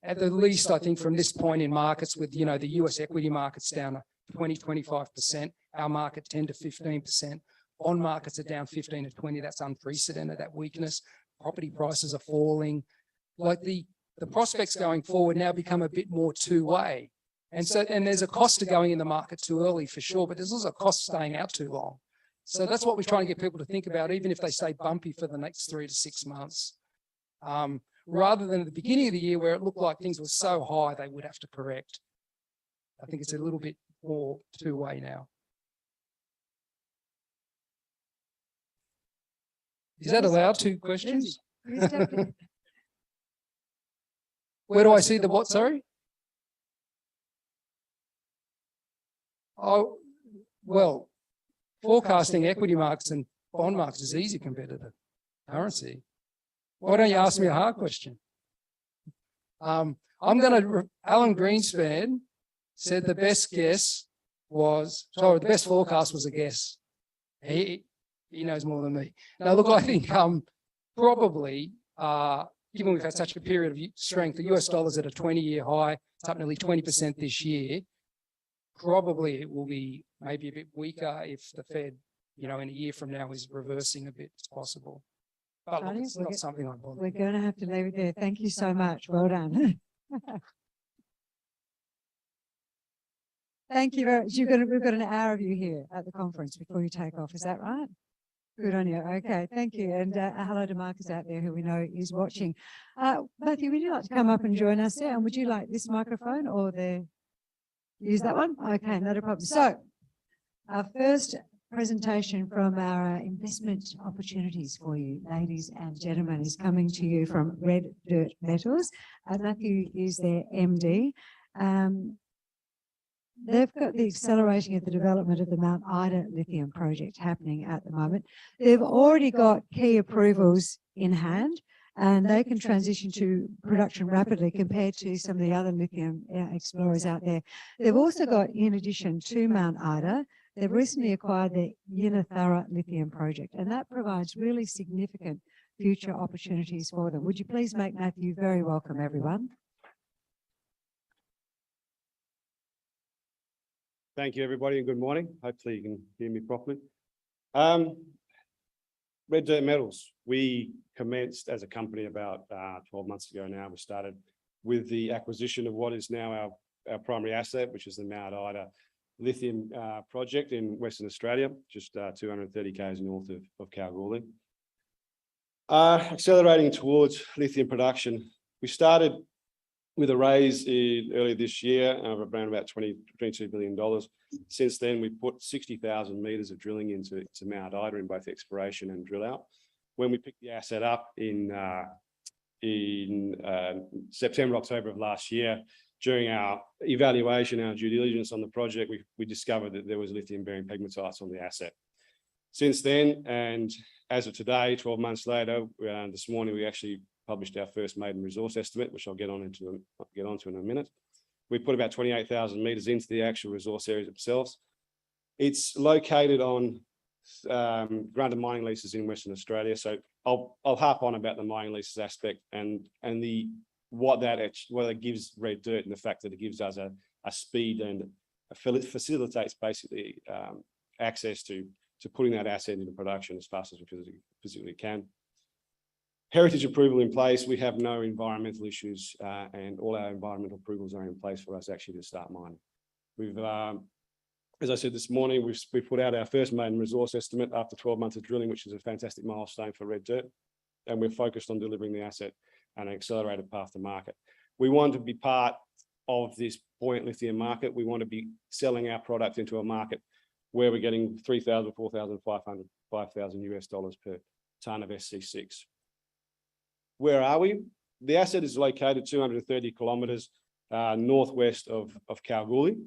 at the least, I think from this point in markets with, you know, the US equity markets down 20-25%, our market 10 to 15%, bond markets are down 15 to 20. That's unprecedented, that weakness. Property prices are falling. Like the prospects going forward now become a bit more two-way. And there's a cost to going in the market too early for sure, but there's also a cost staying out too long. So that's what we're trying to get people to think about, even if they stay bumpy for the next 3 to 6 months. Rather than at the beginning of the year where it looked like things were so high they would have to correct. I think it's a little bit more two-way now. Is that allowed? 2 questions? Where do I see the what, sorry? Oh, well, forecasting equity markets and bond markets is easy compared to the currency. Why don't you ask me a hard question? Alan Greenspan said the best guess was, sorry, the best forecast was a guess. He knows more than me. Now, look, I think probably, given we've had such a period of strength, the US dollar's at a 20-year high, it's up nearly 20% this year. Probably it will be maybe a bit weaker if the Fed, in a year from now is reversing a bit, it's possible. But look, it's not something I'm bothered. We're going to have to leave it there. Thank you so much. Well done. Thank you very much. We've got an hour of you here at the conference before you take off. Is that right? Good on you. Okay, thank you. And hello to Marcus out there who we know is watching. Matthew, would you like to come up and join us there? And would you like this microphone or use that one? Okay, not a problem. So our first presentation from our investment opportunities for you, ladies and gentlemen, is coming to you from Red Dirt Metals. Matthew is their MD. They've got the accelerating of the development of the Mount Ida lithium project happening at the moment. They've already got key approvals in hand, and they can transition to production rapidly compared to some of the other lithium explorers out there. They've also got, in addition to Mount Ida, they've recently acquired the Yinnetharra lithium project, and that provides really significant future opportunities for them. Would you please make Matthew very welcome, everyone? Thank you, everybody, and good morning. Hopefully you can hear me properly. Red Dirt Metals, we commenced as a company about 12 months ago now. We started with the acquisition of what is now our primary asset, which is the Mount Ida lithium project in Western Australia, just 230 km north of Kalgoorlie. Accelerating towards lithium production, we started with a raise earlier this year of around about $22 billion. Since then, we've put 60,000 meters of drilling into Mount Ida in both exploration and drill out. When we picked the asset up in September, October of last year, during our evaluation, our due diligence on the project, we discovered that there was lithium-bearing pegmatites on the asset. Since then, and as of today, 12 months later, this morning we actually published our first maiden resource estimate, which I'll get onto in a minute. We put about 28,000 meters into the actual resource areas themselves. It's located on granted mining leases in Western Australia. So I'll harp on about the mining leases aspect and what that gives Red Dirt, and the fact that it gives us a speed and facilitates basically access to putting that asset into production as fast as we physically can. Heritage approval in place. We have no environmental issues, and all our environmental approvals are in place for us actually to start mining. We've, as I said this morning, we've put out our first maiden resource estimate after 12 months of drilling, which is a fantastic milestone for Red Dirt, and we're focused on delivering the asset and an accelerated path to market. We want to be part of this buoyant lithium market. We want to be selling our product into a market where we're getting $3,000, $4,500, $5,000 per ton of SC6. Where are we? The asset is located 230 kilometers northwest of Kalgoorlie.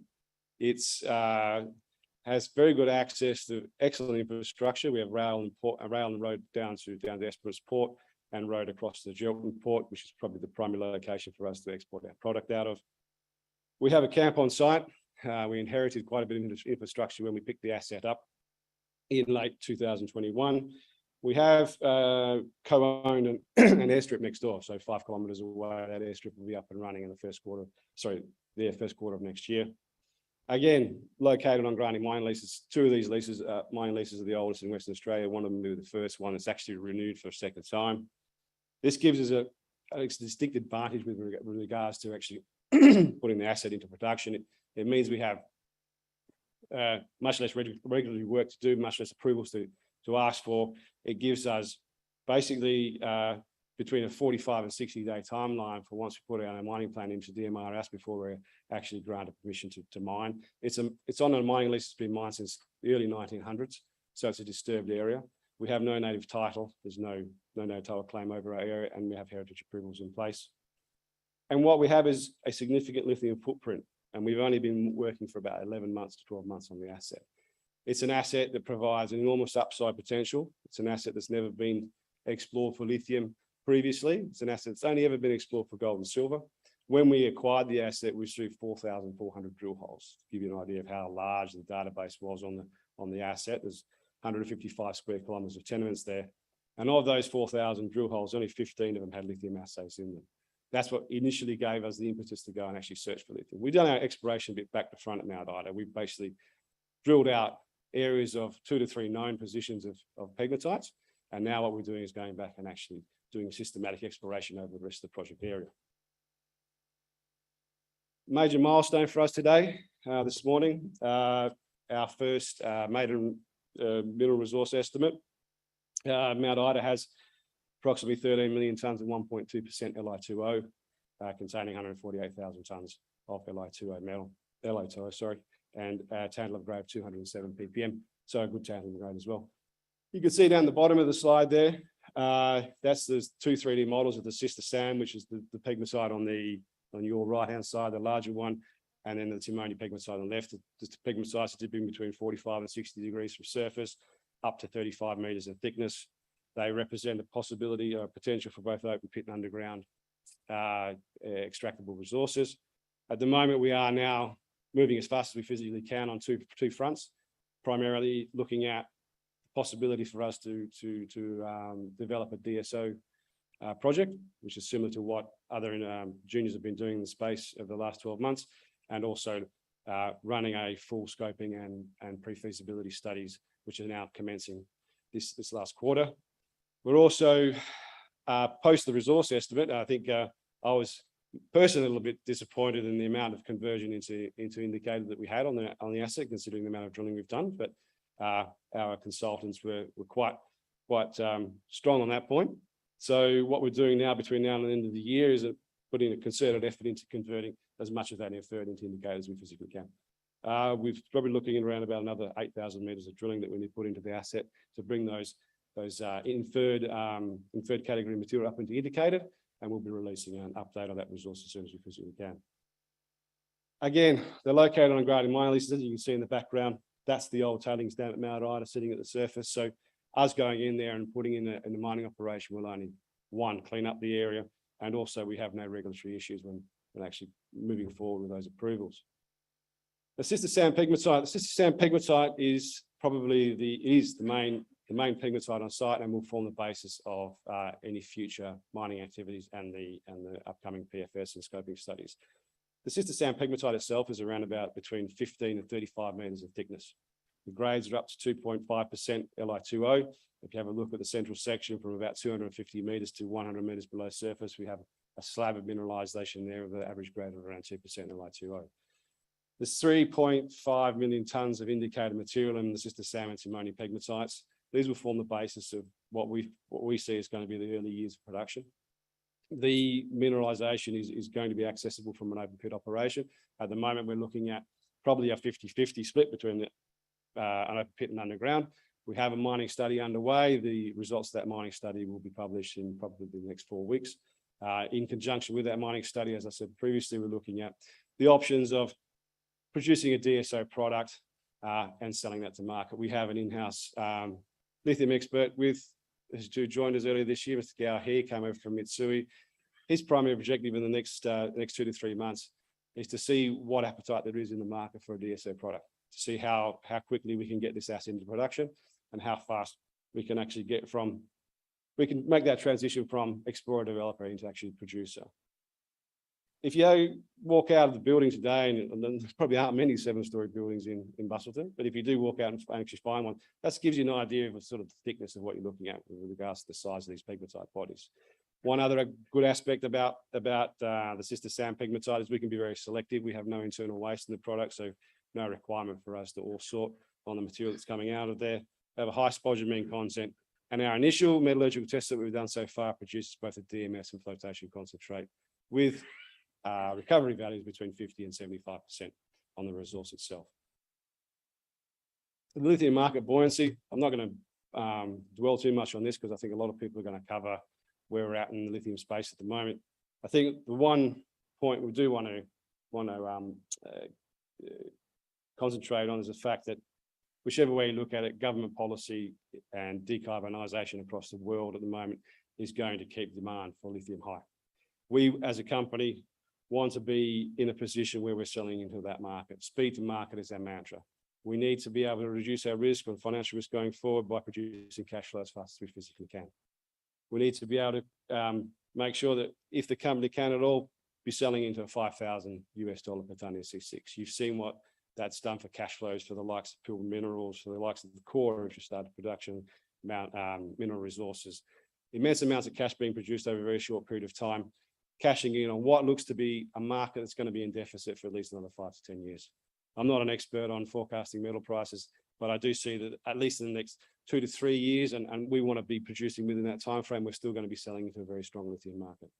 It's has very good access to excellent infrastructure. We have rail and road down to Esperance Port, and road across to Gelton Port, which is probably the primary location for us to export our product out of. We have a camp on site. We inherited quite a bit of infrastructure when we picked the asset up in late 2021. We have co-owned an airstrip next door, so 5 kilometers away. That airstrip will be up and running in the first quarter of next year. Again, located on granting mine leases. 2 of these leases, mine leases, are the oldest in Western Australia. One of them will be the first one that's actually renewed for a second time. This gives us a distinct advantage with regards to actually putting the asset into production. It means we have much less regulatory work to do, much less approvals to ask for. It gives us basically between a 45 and 60-day timeline for once we put our mining plan into DMRS before we're actually granted permission to mine. It's on a mining lease that's been mined since the early 1900s, so it's a disturbed area. We have no native title. There's no title claim over our area, and we have heritage approvals in place. And what we have is a significant lithium footprint, and we've only been working for about 11 months to 12 months on the asset. It's an asset that provides enormous upside potential. It's an asset that's never been explored for lithium previously. It's an asset that's only ever been explored for gold and silver. When we acquired the asset, we threw 4,400 drill holes, to give you an idea of how large the database was on the asset. There's 155 square kilometres of tenements there. And of those 4,000 drill holes, only 15 of them had lithium assays in them. That's what initially gave us the impetus to go and actually search for lithium. We've done our exploration bit back to front at Mount Ida. We've basically drilled out areas of 2 to 3 known positions of pegmatites. And now what we're doing is going back and actually doing systematic exploration over the rest of the project area. Major milestone for us today, this morning, our first maiden mineral resource estimate. Mount Ida has approximately 13 million tonnes of 1.2% Li2O, containing 148,000 tonnes of Li2O metal, Li2O, sorry, and tantalum grade of 207 ppm, so a good tantalum grade as well. You can see down the bottom of the slide there, that's the two 3D models of the sister sand, which is the pegmatite on your right-hand side, the larger one, and then the antimony pegmatite on the left. The pegmatites are dipping between 45 and 60 degrees from surface, up to 35 metres in thickness. They represent a possibility or potential for both open pit and underground extractable resources. At the moment, we are now moving as fast as we physically can on two fronts, primarily looking at the possibility for us to develop a DSO project, which is similar to what other juniors have been doing in the space over the last 12 months, and also running a full scoping and pre-feasibility studies, which are now commencing this last quarter. We're also, post the resource estimate, I think I was personally a little bit disappointed in the amount of conversion into indicated that we had on the asset, considering the amount of drilling we've done, but our consultants were quite strong on that point. So what we're doing now between now and the end of the year is putting a concerted effort into converting as much of that inferred into indicators as we physically can. We're probably looking at around about another 8,000 metres of drilling that we need to put into the asset to bring those inferred category material up into indicated, and we'll be releasing an update on that resource as soon as we physically can. Again, they're located on grading mining leases, as you can see in the background. That's the old tailings dam at Mount Ida sitting at the surface. So us going in there and putting in the mining operation will only, one, clean up the area, and also we have no regulatory issues when actually moving forward with those approvals. The sister sand pegmatite. The sister sand pegmatite is probably the main pegmatite on site, and will form the basis of any future mining activities and the upcoming PFS and scoping studies. The sister sand pegmatite itself is around about between 15 and 35 metres in thickness. The grades are up to 2.5% Li2O. If you have a look at the central section from about 250 metres to 100 metres below surface, we have a slab of mineralisation there with an average grade of around 2% Li2O. There's 3.5 million tonnes of indicated material in the sister sand antimony pegmatites. These will form the basis of what we see is going to be the early years of production. The mineralisation is going to be accessible from an open pit operation. At the moment, we're looking at probably a 50-50 split between an open pit and underground. We have a mining study underway. The results of that mining study will be published in probably the next 4 weeks. In conjunction with that mining study, as I said previously, we're looking at the options of producing a DSO product and selling that to market. We have an in-house lithium expert who joined us earlier this year. Mr. Gao here came over from Mitsui. His primary objective in the next 2 to 3 months is to see what appetite there is in the market for a DSO product, to see how quickly we can get this asset into production and how fast we can actually we can make that transition from explorer developer into actually producer. If you walk out of the building today, and there probably aren't many 7-story buildings in Busselton, but if you do walk out and actually find one, that gives you an idea of the sort of thickness of what you're looking at with regards to the size of these pegmatite bodies. One other good aspect about the sister sand pegmatite is we can be very selective. We have no internal waste in the product, so no requirement for us to all sort on the material that's coming out of there. We have a high spodumene content, and our initial metallurgical tests that we've done so far produces both a DMS and flotation concentrate with recovery values between 50 and 75% on the resource itself. The lithium market buoyancy, I'm not going to dwell too much on this because I think a lot of people are going to cover where we're at in the lithium space at the moment. I think the one point we do want to concentrate on is the fact that whichever way you look at it, government policy and decarbonisation across the world at the moment is going to keep demand for lithium high. We, as a company, want to be in a position where we're selling into that market. Speed to market is our mantra. We need to be able to reduce our risk or financial risk going forward by producing cash flow as fast as we physically can. We need to be able to make sure that if the company can at all, be selling into a $5,000 per ton C6. You've seen what that's done for cash flows for the likes of Pilbara Minerals, for the likes of the core infrastructure production, mineral resources. Immense amounts of cash being produced over a very short period of time, cashing in on what looks to be a market that's going to be in deficit for at least another 5 to 10 years. I'm not an expert on forecasting metal prices, but I do see that at least in the next 2 to 3 years, and we want to be producing within that time frame, we're still going to be selling into a very strong lithium market.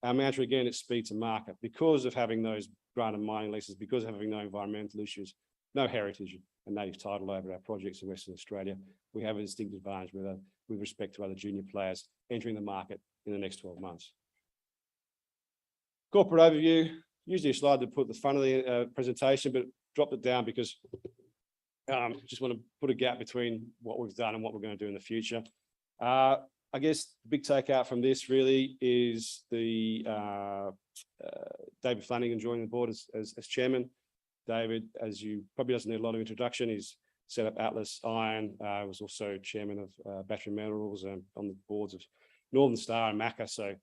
Our mantra again is speed to market. Because of having those granted mining leases, because of having no environmental issues, no heritage and native title over our projects in Western Australia, we have a distinct advantage with respect to other junior players entering the market in the next 12 months. Corporate overview, usually a slide to put at the front of the presentation, but dropped it down because just want to put a gap between what we've done and what we're going to do in the future. I guess the big takeout from this really is the David Flanagan joining the board as chairman. David, as you probably doesn't need a lot of introduction, he's set up Atlas Iron, was also chairman of Battery Minerals and on the boards of Northern Star and Macca. So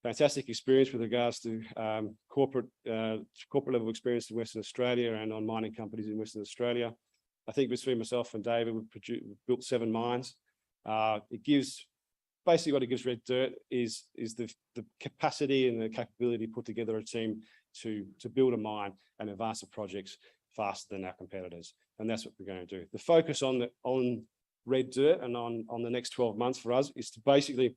fantastic experience with regards to corporate level experience in Western Australia and on mining companies in Western Australia. I think between myself and David, we've built 7 mines. It gives, basically what it gives Red Dirt is the capacity and the capability to put together a team to build a mine and advance the projects faster than our competitors. And that's what we're going to do. The focus on Red Dirt and on the next 12 months for us is to basically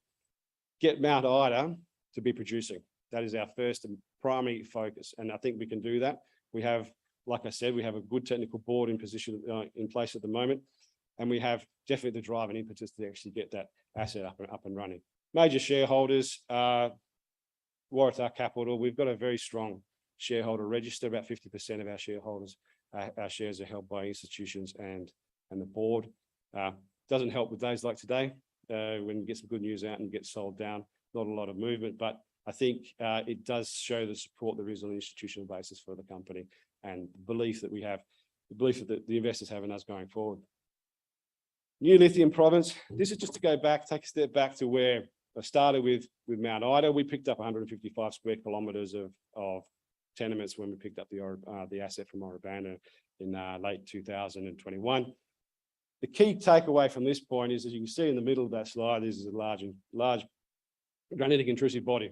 get Mount Ida to be producing. That is our first and primary focus. And I think we can do that. We have, like I said, we have a good technical board in place at the moment. And we have definitely the drive and impetus to actually get that asset up and running. Major shareholders, Waratah Capital, we've got a very strong shareholder register. About 50% of our shareholders, our shares are held by institutions and the board. Doesn't help with days like today when you get some good news out and get sold down. Not a lot of movement, but I think it does show the support there is on an institutional basis for the company and the belief that we have, the belief that the investors have in us going forward. New lithium province. This is just to go back, take a step back to where I started with Mount Ida. We picked up 155 square kilometres of tenements when we picked up the asset from Orabanda in late 2021. The key takeaway from this point is, as you can see in the middle of that slide, this is a large granitic intrusive body.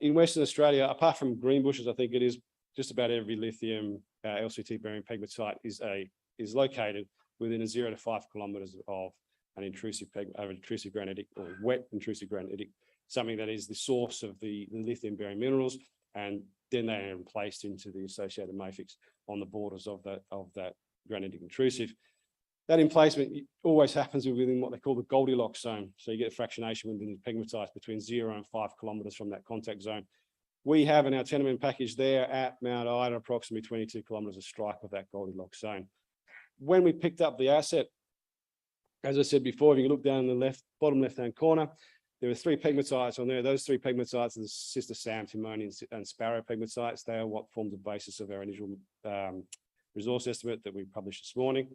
In Western Australia, apart from Greenbushes, I think it is just about every lithium LCT bearing pegmatite is located within 0 to 5 kilometres of an intrusive granitic or wet intrusive granitic, something that is the source of the lithium bearing minerals, and then they are placed into the associated mafics on the borders of that granitic intrusive. That emplacement always happens within what they call the Goldilocks zone. So you get a fractionation within the pegmatites between 0 and 5 kilometres from that contact zone. We have in our tenement package there at Mount Ida approximately 22 kilometres of strike of that Goldilocks zone. When we picked up the asset, as I said before, if you look down in the bottom left-hand corner, there were 3 pegmatites on there. Those 3 pegmatites are the Sister Sam, Timonian and Sparrow pegmatites. They are what formed the basis of our initial resource estimate that we published this morning.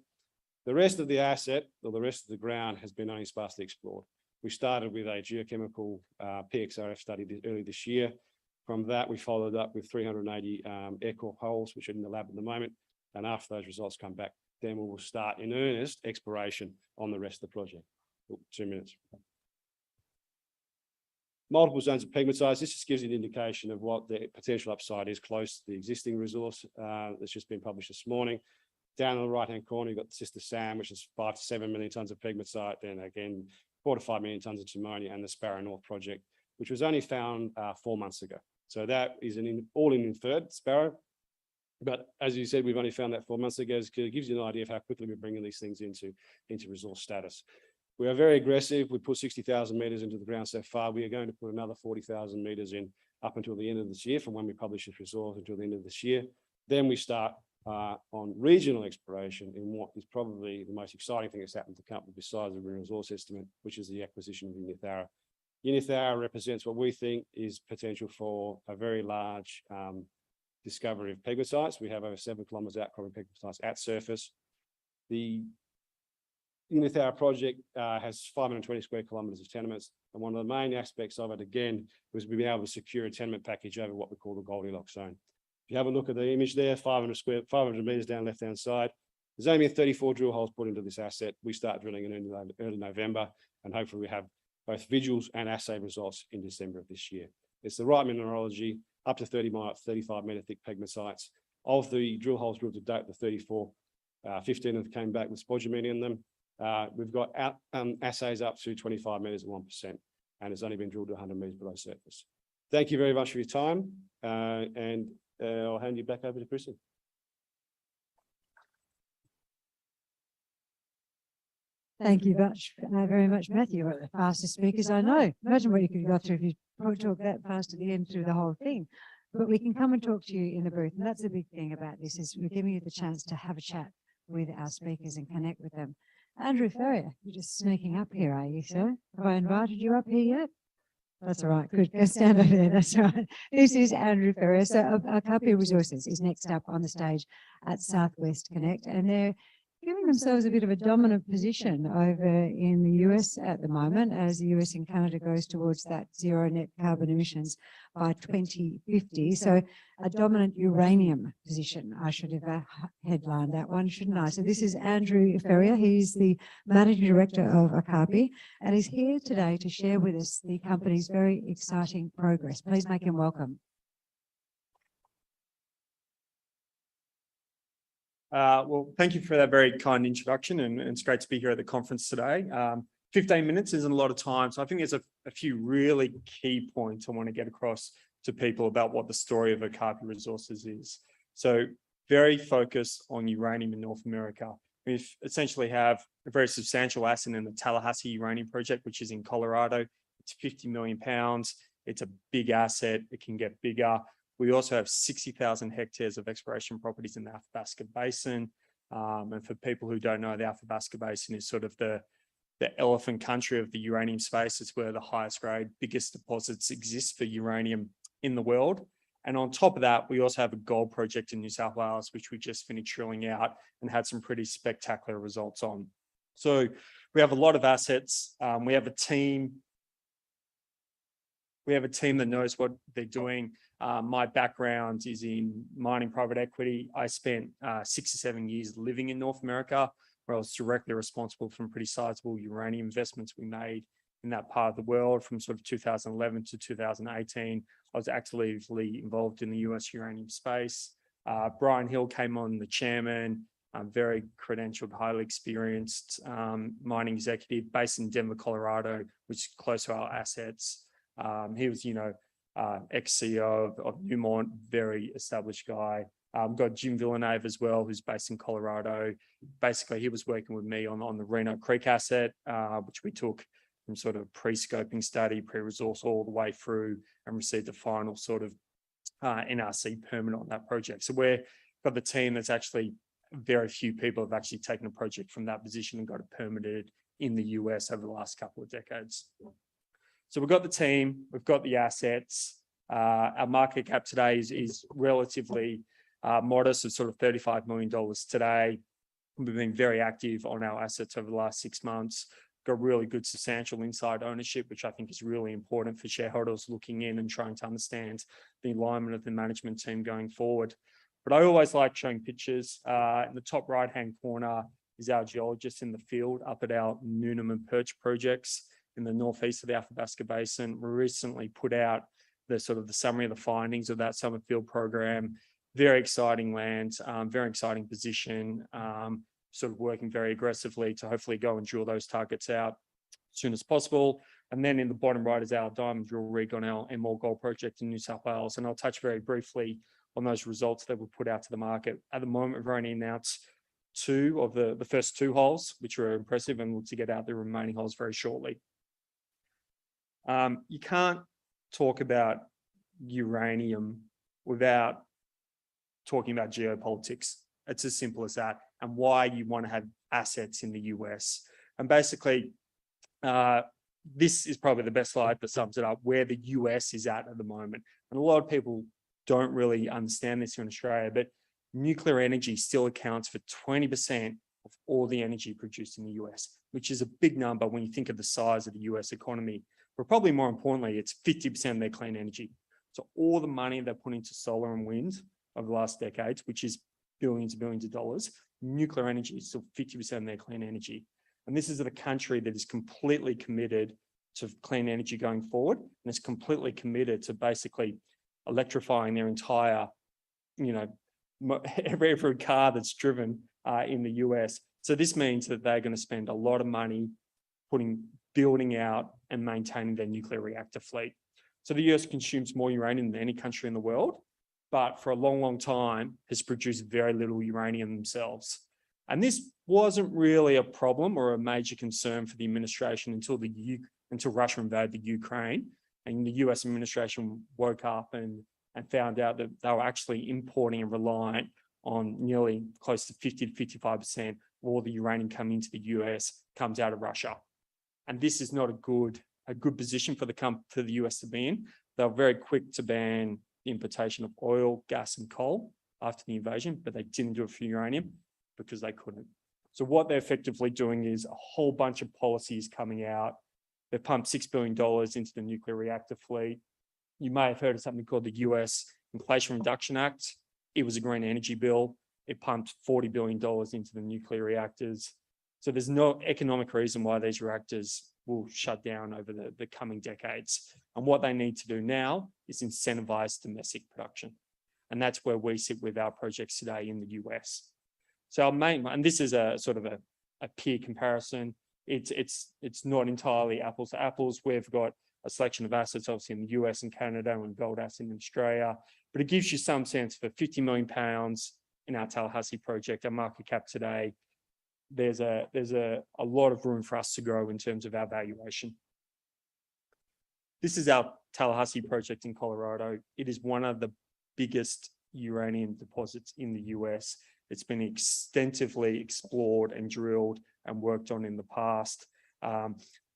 The rest of the asset, or the rest of the ground, has been only sparsely explored. We started with a geochemical PXRF study early this year. From that, we followed up with 380 air core holes, which are in the lab at the moment. And after those results come back, then we will start in earnest exploration on the rest of the project. 2 minutes. Multiple zones of pegmatites. This just gives you an indication of what the potential upside is close to the existing resource that's just been published this morning. Down on the right-hand corner, you've got the Sister Sam, which is 5 to 7 million tonnes of pegmatite. Then again, 4 to 5 million tonnes of antimony, and the Sparrow North project, which was only found 4 months ago. So that is all-in inferred Sparrow. But as you said, we've only found that 4 months ago. It gives you an idea of how quickly we're bringing these things into resource status. We are very aggressive. We put 60,000 metres into the ground so far. We are going to put another 40,000 metres in up until the end of this year, from when we publish this resource until the end of this year. Then we start on regional exploration in what is probably the most exciting thing that's happened to the company besides the resource estimate, which is the acquisition of Unithara. Unithara represents what we think is potential for a very large discovery of pegmatites. We have over 7 kilometres outcropping pegmatites at surface. The Unithara project has 520 square kilometres of tenements, and one of the main aspects of it, again, was being able to secure a tenement package over what we call the Goldilocks zone. If you have a look at the image there, 500 metres down left-hand side, there's only been 34 drill holes put into this asset. We start drilling in early November, and hopefully we have both visuals and assay results in December of this year. It's the right mineralogy, up to 35 metre thick pegmatites. Of the drill holes drilled to date, the 34, 15 of them came back with spodumene in them. We've got assays up to 25 metres at 1%, and it's only been drilled to 100 metres below surface. Thank you very much for your time, and I'll hand you back over to Chrissy. Thank you very much, Matthew. You're the fastest speakers I know. Imagine what you could go through if you probably talk that fast at the end through the whole thing. But we can come and talk to you in the booth, and that's the big thing about this, is we're giving you the chance to have a chat with our speakers and connect with them. Andrew Ferrier, you're just sneaking up here, are you, sir? Have I invited you up here yet? That's all right. Good. Go stand over there. That's all right. This is Andrew Ferrier. So Okapi Resources is next up on the stage at Southwest Connect, and they're giving themselves a bit of a dominant position over in the US at the moment, as the US and Canada goes towards that zero net carbon emissions by 2050. So a dominant uranium position. I should have headlined that one, shouldn't I? So this is Andrew Ferrier. He's the Managing Director of Okapi, and he's here today to share with us the company's very exciting progress. Please make him welcome. Well, thank you for that very kind introduction, and it's great to be here at the conference today. 15 minutes isn't a lot of time, so I think there's a few really key points I want to get across to people about what the story of Okapi Resources is. So very focused on uranium in North America. We essentially have a very substantial asset in the Tallahassee uranium project, which is in Colorado. It's 50 million pounds. It's a big asset. It can get bigger. We also have 60,000 hectares of exploration properties in the Athabasca Basin. And for people who don't know, the Athabasca Basin is sort of the elephant country of the uranium space. It's where the highest grade, biggest deposits exist for uranium in the world. And on top of that, we also have a gold project in New South Wales, which we just finished drilling out and had some pretty spectacular results on. So we have a lot of assets. We have a team that knows what they're doing. My background is in mining private equity. I spent 6 or 7 years living in North America, where I was directly responsible for pretty sizable uranium investments we made in that part of the world from sort of 2011 to 2018. I was actively involved in the US uranium space. Brian Hill came on, the chairman, very credentialed, highly experienced mining executive based in Denver, Colorado, which is close to our assets. He was, ex-CEO of Newmont, very established guy. Got Jim Villeneuve as well, who's based in Colorado. Basically, he was working with me on the Reno Creek asset, which we took from sort of pre-scoping study, pre-resource all the way through and received the final sort of NRC permit on that project. So we've got the team that's actually, very few people have actually taken a project from that position and got it permitted in the US over the last couple of decades. So we've got the team, we've got the assets. Our market cap today is relatively modest, it's sort of $35 million today. We've been very active on our assets over the last 6 months. Got really good substantial inside ownership, which I think is really important for shareholders looking in and trying to understand the alignment of the management team going forward. But I always like showing pictures. In the top right-hand corner is our geologist in the field up at our Noonan and Perch projects in the northeast of the Athabasca Basin. We recently put out the summary of the findings of that summer field program. Very exciting land, very exciting position, sort of working very aggressively to hopefully go and drill those targets out as soon as possible. And then in the bottom right is our diamond drill rig on our Enmore Gold project in New South Wales. And I'll touch very briefly on those results that were put out to the market. At the moment, we've only announced 2 of the first 2 holes, which are impressive, and look to get out the remaining holes very shortly. You can't talk about uranium without talking about geopolitics. It's as simple as that, and why you want to have assets in the US. And basically, this is probably the best slide that sums it up, where the US is at the moment. And a lot of people don't really understand this in Australia, but nuclear energy still accounts for 20% of all the energy produced in the US, which is a big number when you think of the size of the US economy. But probably more importantly, it's 50% of their clean energy. So all the money they put into solar and wind over the last decades, which is billions and billions of dollars, nuclear energy is still 50% of their clean energy. And this is a country that is completely committed to clean energy going forward, and is completely committed to basically electrifying their entire, every car that's driven in the US. So this means that they're going to spend a lot of money building out and maintaining their nuclear reactor fleet. So the US consumes more uranium than any country in the world, but for a long, long time has produced very little uranium themselves. And this wasn't really a problem or a major concern for the administration until Russia invaded the Ukraine, and the US administration woke up and found out that they were actually importing and reliant on nearly close to 50 to 55% of all the uranium coming into the US comes out of Russia. And this is not a good position for the US to be in. They were very quick to ban the importation of oil, gas, and coal after the invasion, but they didn't do it for uranium because they couldn't. So what they're effectively doing is a whole bunch of policies coming out. They pumped $6 billion into the nuclear reactor fleet. You may have heard of something called the US Inflation Reduction Act. It was a green energy bill. It pumped $40 billion into the nuclear reactors. So there's no economic reason why these reactors will shut down over the coming decades. And what they need to do now is incentivize domestic production. And that's where we sit with our projects today in the US. So our main, and this is a sort of a peer comparison. It's not entirely apples to apples. We've got a selection of assets, obviously in the US and Canada, and gold assets in Australia, but it gives you some sense for £50 million in our Tallahassee project, our market cap today. There's a lot of room for us to grow in terms of our valuation. This is our Tallahassee project in Colorado. It is one of the biggest uranium deposits in the US. It's been extensively explored and drilled and worked on in the past.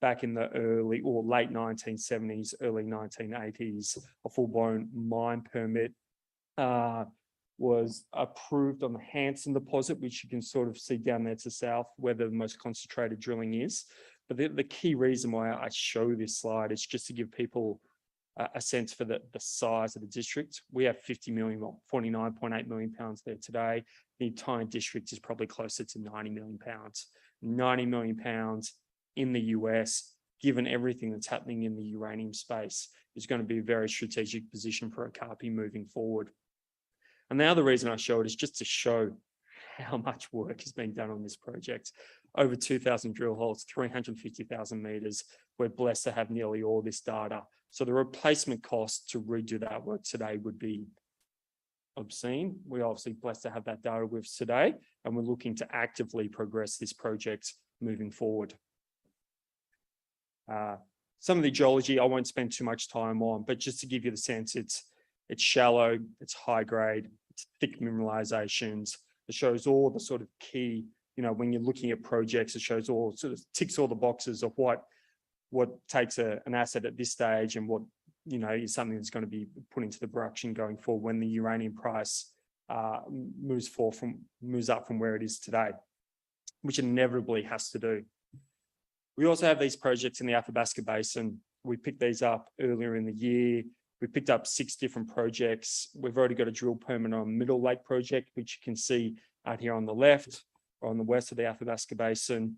Back in the early or late 1970s, early 1980s, a full-blown mine permit was approved on the Hanson deposit, which you can sort of see down there to the south, where the most concentrated drilling is. But the key reason why I show this slide is just to give people a sense for the size of the district. We have 50 million, well, 49.8 million pounds there today. The entire district is probably closer to 90 million pounds. 90 million pounds in the US, given everything that's happening in the uranium space, is going to be a very strategic position for Okapi moving forward. And the other reason I show it is just to show how much work is being done on this project. Over 2,000 drill holes, 350,000 meters. We're blessed to have nearly all this data. So the replacement cost to redo that work today would be obscene. We're obviously blessed to have that data with us today, and we're looking to actively progress this project moving forward. Some of the geology I won't spend too much time on, but just to give you the sense, it's shallow, it's high grade, it's thick mineralizations. It shows all the sort of key, when you're looking at projects, it shows all, sort of ticks all the boxes of what takes an asset at this stage, and what, is something that's going to be put into the production going forward when the uranium price moves up from where it is today, which inevitably has to do. We also have these projects in the Athabasca Basin. We picked these up earlier in the year. We picked up 6 different projects. We've already got a drill permit on Middle Lake project, which you can see out here on the left or on the west of the Athabasca Basin.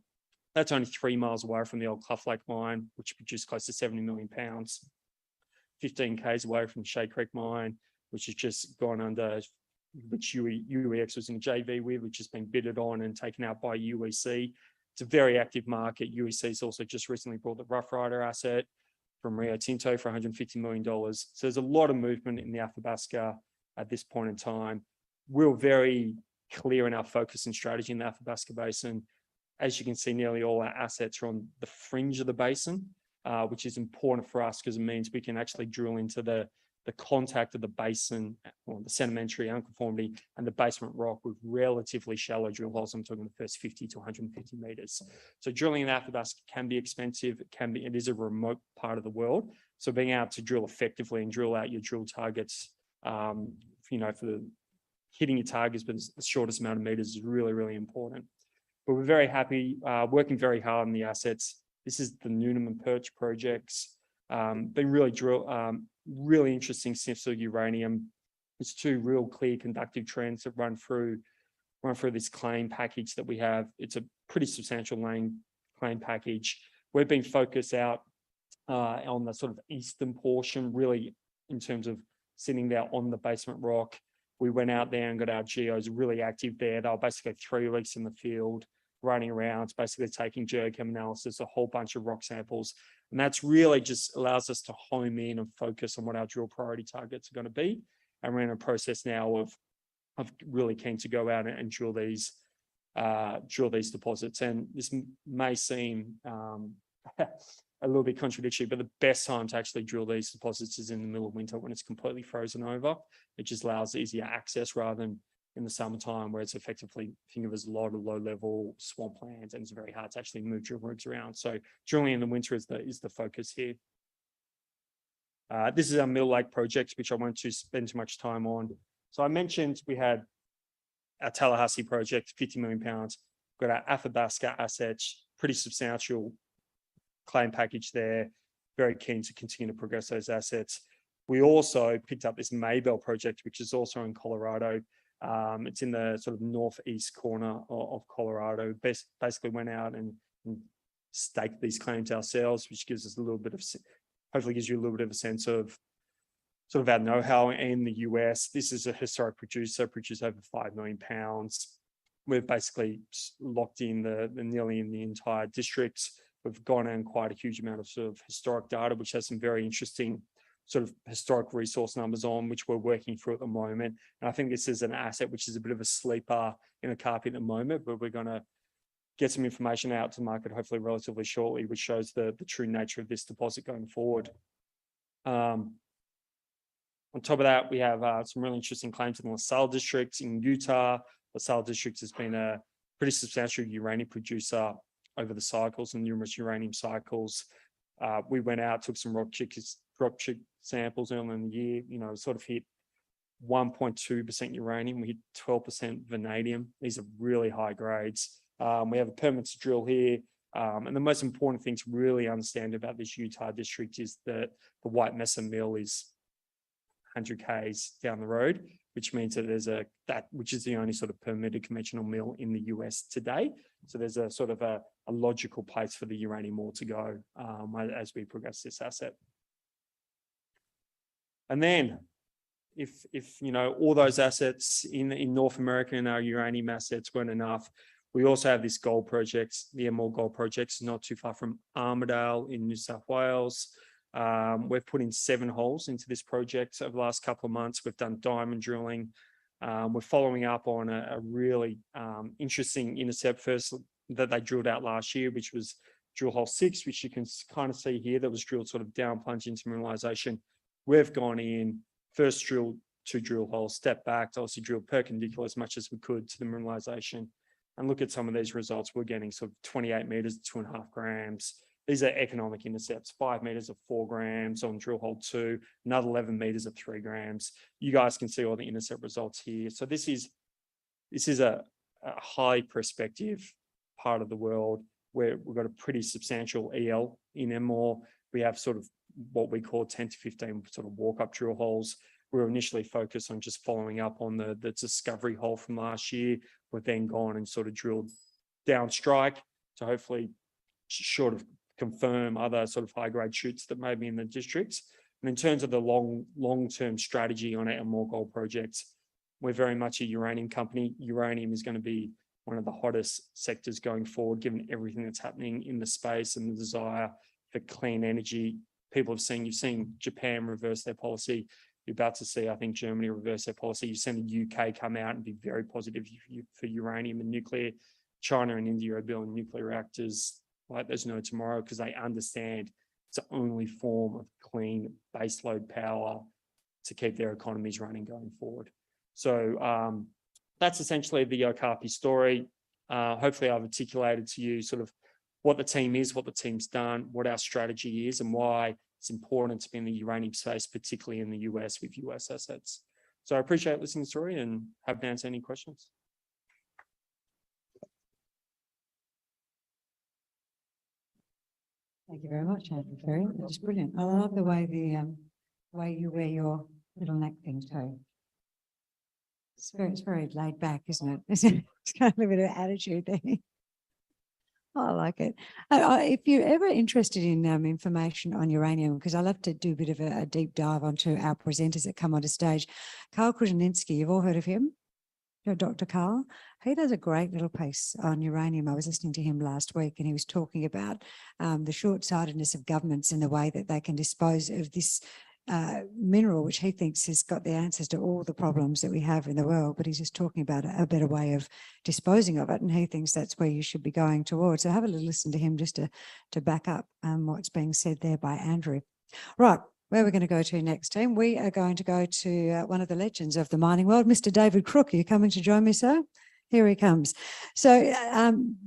That's only 3 miles away from the old Cluff Lake mine, which produced close to 70 million pounds. 15 k's away from Shea Creek mine, which has just gone under, which UEX was in a JV with, which has been bidded on and taken out by UEC. It's a very active market. UEC's also just recently bought the Rough Rider asset from Rio Tinto for $150 million. So there's a lot of movement in the Athabasca at this point in time. We're very clear in our focus and strategy in the Athabasca Basin. As you can see, nearly all our assets are on the fringe of the basin, which is important for us because it means we can actually drill into the the contact of the basin or the sedimentary unconformity and the basement rock with relatively shallow drill holes. I'm talking the first 50 to 150 meters. So drilling in Athabasca can be expensive. It is a remote part of the world. So being able to drill effectively and drill out your drill targets, for the hitting your targets, but the shortest amount of meters is really, really important. But we're very happy, working very hard on the assets. This is the Noonan and Perch projects. Been really interesting sniffs of uranium. There's two real clear conductive trends that run through this claim package that we have. It's a pretty substantial claim package. We've been focused out on the sort of eastern portion, really in terms of sitting there on the basement rock. We went out there and got our geos really active there. They were basically 3 weeks in the field, running around, basically taking geochem analysis, a whole bunch of rock samples. And that's really just allows us to home in and focus on what our drill priority targets are going to be. And we're in a process now of really keen to go out and drill these deposits. And this may seem a little bit contradictory, but the best time to actually drill these deposits is in the middle of winter when it's completely frozen over. It just allows easier access rather than in the summertime where it's effectively, think of as a lot of low-level swamplands and it's very hard to actually move drill rigs around. So drilling in the winter is the focus here. This is our Middle Lake project, which I won't spend too much time on. So I mentioned we had our Tallahassee project, 50 million pounds. We've got our Athabasca assets, pretty substantial claim package there. Very keen to continue to progress those assets. We also picked up this Maybell project, which is also in Colorado. It's in the sort of northeast corner of Colorado. Basically went out and staked these claims ourselves, which gives us hopefully gives you a little bit of a sense of sort of our know-how in the US. This is a historic producer, produced over 5 million pounds. We've basically locked in nearly in the entire district. We've gone in quite a huge amount of sort of historic data, which has some very interesting sort of historic resource numbers on, which we're working through at the moment. And I think this is an asset which is a bit of a sleeper in Okapi at the moment, but we're going to get some information out to market hopefully relatively shortly, which shows the true nature of this deposit going forward. On top of that, we have some really interesting claims in the LaSalle district in Utah. LaSalle district has been a pretty substantial uranium producer over the cycles and numerous uranium cycles. We went out, took some rock chip samples early in the year, sort of hit 1.2% uranium. We hit 12% vanadium. These are really high grades. We have a permit to drill here. And the most important thing to really understand about this Utah district is that the White Mesa mill is 100 Ks down the road, which means that which is the only sort of permitted conventional mill in the US today. So there's a sort of a logical place for the uranium ore to go as we progress this asset. And then if all those assets in North America and our uranium assets weren't enough, we also have this gold project, the Emerald Gold Project, not too far from Armidale in New South Wales. We've put in 7 holes into this project over the last couple of months. We've done diamond drilling. We're following up on a really interesting intercept first that they drilled out last year, which was drill hole 6, which you can kind of see here, that was drilled sort of down plunge into mineralization. We've gone in, first drilled 2 drill holes, stepped back, obviously drilled perpendicular as much as we could to the mineralization. And look at some of these results. We're getting sort of 28 meters, 2.5 grams. These are economic intercepts, 5 meters of 4 grams on drill hole 2, another 11 meters of 3 grams. You guys can see all the intercept results here. So this is a high prospective part of the world where we've got a pretty substantial EL in MOR. We have sort of what we call 10 to 15 sort of walk-up drill holes. We were initially focused on just following up on the discovery hole from last year. We've then gone and sort of drilled down strike to hopefully sort of confirm other sort of high-grade shoots that may be in the districts. And in terms of the long-term strategy on our more gold projects, we're very much a uranium company. Uranium is going to be one of the hottest sectors going forward, given everything that's happening in the space and the desire for clean energy. You've seen Japan reverse their policy. You're about to see, I think, Germany reverse their policy. You've seen the UK come out and be very positive for uranium and nuclear. China and India are building nuclear reactors like there's no tomorrow because they understand it's the only form of clean baseload power to keep their economies running going forward. So that's essentially the Okapi story. Hopefully I've articulated to you sort of what the team is, what the team's done, what our strategy is, and why it's important to be in the uranium space, particularly in the US with US assets. So I appreciate listening to the story and happy to answer any questions. Thank you very much, Andrew Ferrier. That was brilliant. I love the way way you wear your little neck thing too. It's very laid back, isn't it? It's kind of a bit of attitude there. I like it. If you're ever interested in information on uranium, because I love to do a bit of a deep dive onto our presenters that come onto stage. Carl Kruszyninski, you've all heard of him? Dr. Carl, he does a great little piece on uranium. I was listening to him last week and he was talking about the short-sightedness of governments in the way that they can dispose of this mineral, which he thinks has got the answers to all the problems that we have in the world, but he's just talking about a better way of disposing of it, and he thinks that's where you should be going towards. So have a little listen to him just to back up what's being said there by Andrew. Right, where we're going to go to next, team? We are going to go to one of the legends of the mining world, Mr. David Crook. Are you coming to join me, sir? Here he comes. So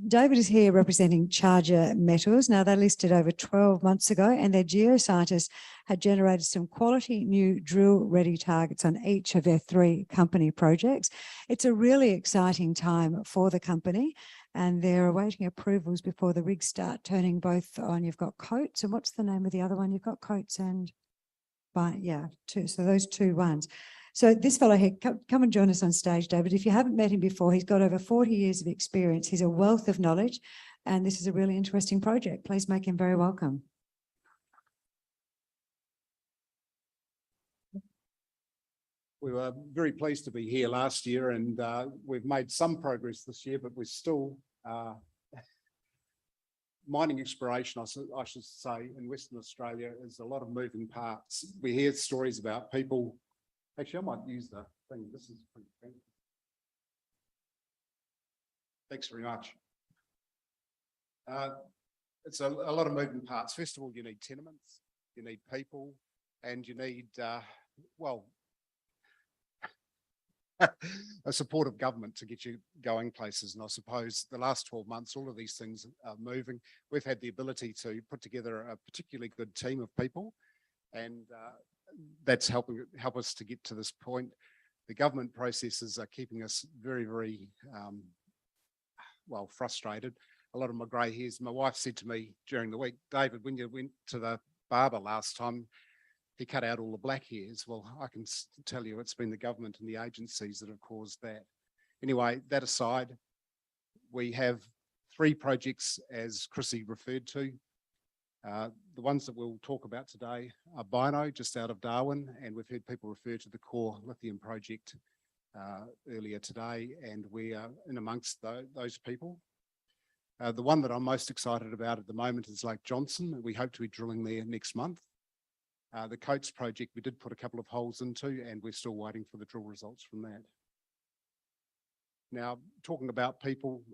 David is here representing Charger Metals. Now, they listed over 12 months ago and their geoscientists had generated some quality new drill-ready targets on each of their 3 company projects. It's a really exciting time for the company and they're awaiting approvals before the rigs start turning both on. You've got Coates, and what's the name of the other one? You've got Coates and, yeah, 2. So those 2 ones. So this fellow here, come and join us on stage, David. If you haven't met him before, he's got over 40 years of experience. He's a wealth of knowledge, and this is a really interesting project. Please make him very welcome. We were very pleased to be here last year, and we've made some progress this year, but we're still mining exploration, I should say, in Western Australia is a lot of moving parts. We hear stories about people. Actually, I might use the thing. This is pretty fancy. Thanks very much. It's a lot of moving parts. First of all, you need tenements, you need people, and you need, well, a supportive government to get you going places. And I suppose the last 12 months, all of these things are moving. We've had the ability to put together a particularly good team of people, and that's help us to get to this point. The government processes are keeping us very, very well frustrated. A lot of my grey hairs. My wife said to me during the week, David, when you went to the barber last time, he cut out all the black hairs. Well, I can tell you it's been the government and the agencies that have caused that. Anyway, that aside, we have 3 projects, as Chrissy referred to. The ones that we'll talk about today are Bino, just out of Darwin, and we've heard people refer to the Core Lithium project earlier today, and we are in amongst those people. The one that I'm most excited about at the moment is Lake Johnson. We hope to be drilling there next month. The Coates project, we did put a couple of holes into, and we're still waiting for the drill results from that. Now, talking about people,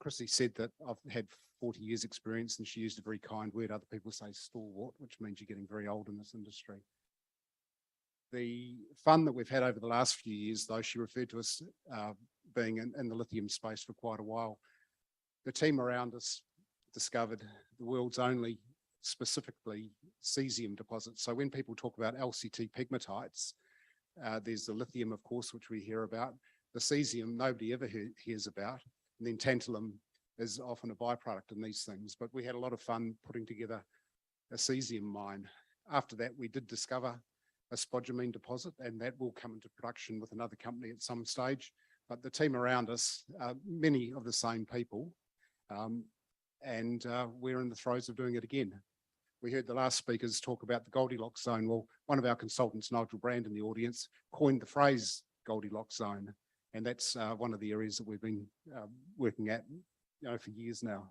Chrissy said that I've had 40 years experience, and she used a very kind word. Other people say stalwart, which means you're getting very old in this industry. The fun that we've had over the last few years, though, she referred to us being in the lithium space for quite a while. The team around us discovered the world's only specifically cesium deposit. So when people talk about LCT pegmatites, there's the lithium, of course, which we hear about. The cesium, nobody ever hears about. And then tantalum is often a byproduct in these things. But we had a lot of fun putting together a cesium mine. After that, we did discover a spodumene deposit, and that will come into production with another company at some stage. But the team around us, many of the same people, and we're in the throes of doing it again. We heard the last speakers talk about the Goldilocks zone. Well, one of our consultants, Nigel Brand, in the audience, coined the phrase Goldilocks zone, and that's one of the areas that we've been working at, for years now.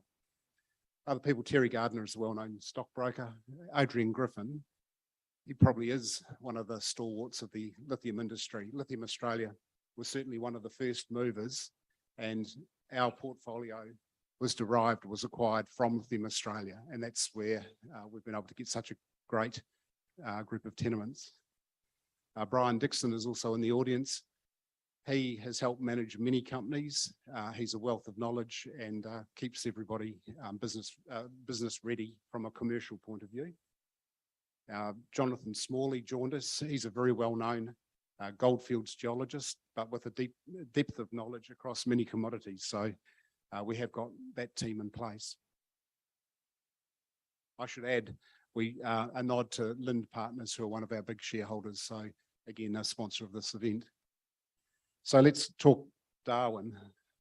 Other people, Terry Gardner is a well-known stockbroker. Adrian Griffin, he probably is one of the stalwarts of the lithium industry. Lithium Australia was certainly one of the first movers, and our portfolio was acquired from Lithium Australia, and that's where we've been able to get such a great group of tenements. Brian Dixon is also in the audience. He has helped manage many companies. He's a wealth of knowledge and keeps everybody business ready from a commercial point of view. Jonathan Smalley joined us. He's a very well-known goldfields geologist, but with a deep depth of knowledge across many commodities. So we have got that team in place. I should add, a nod to Lind Partners, who are one of our big shareholders. So again, a sponsor of this event. So let's talk Darwin.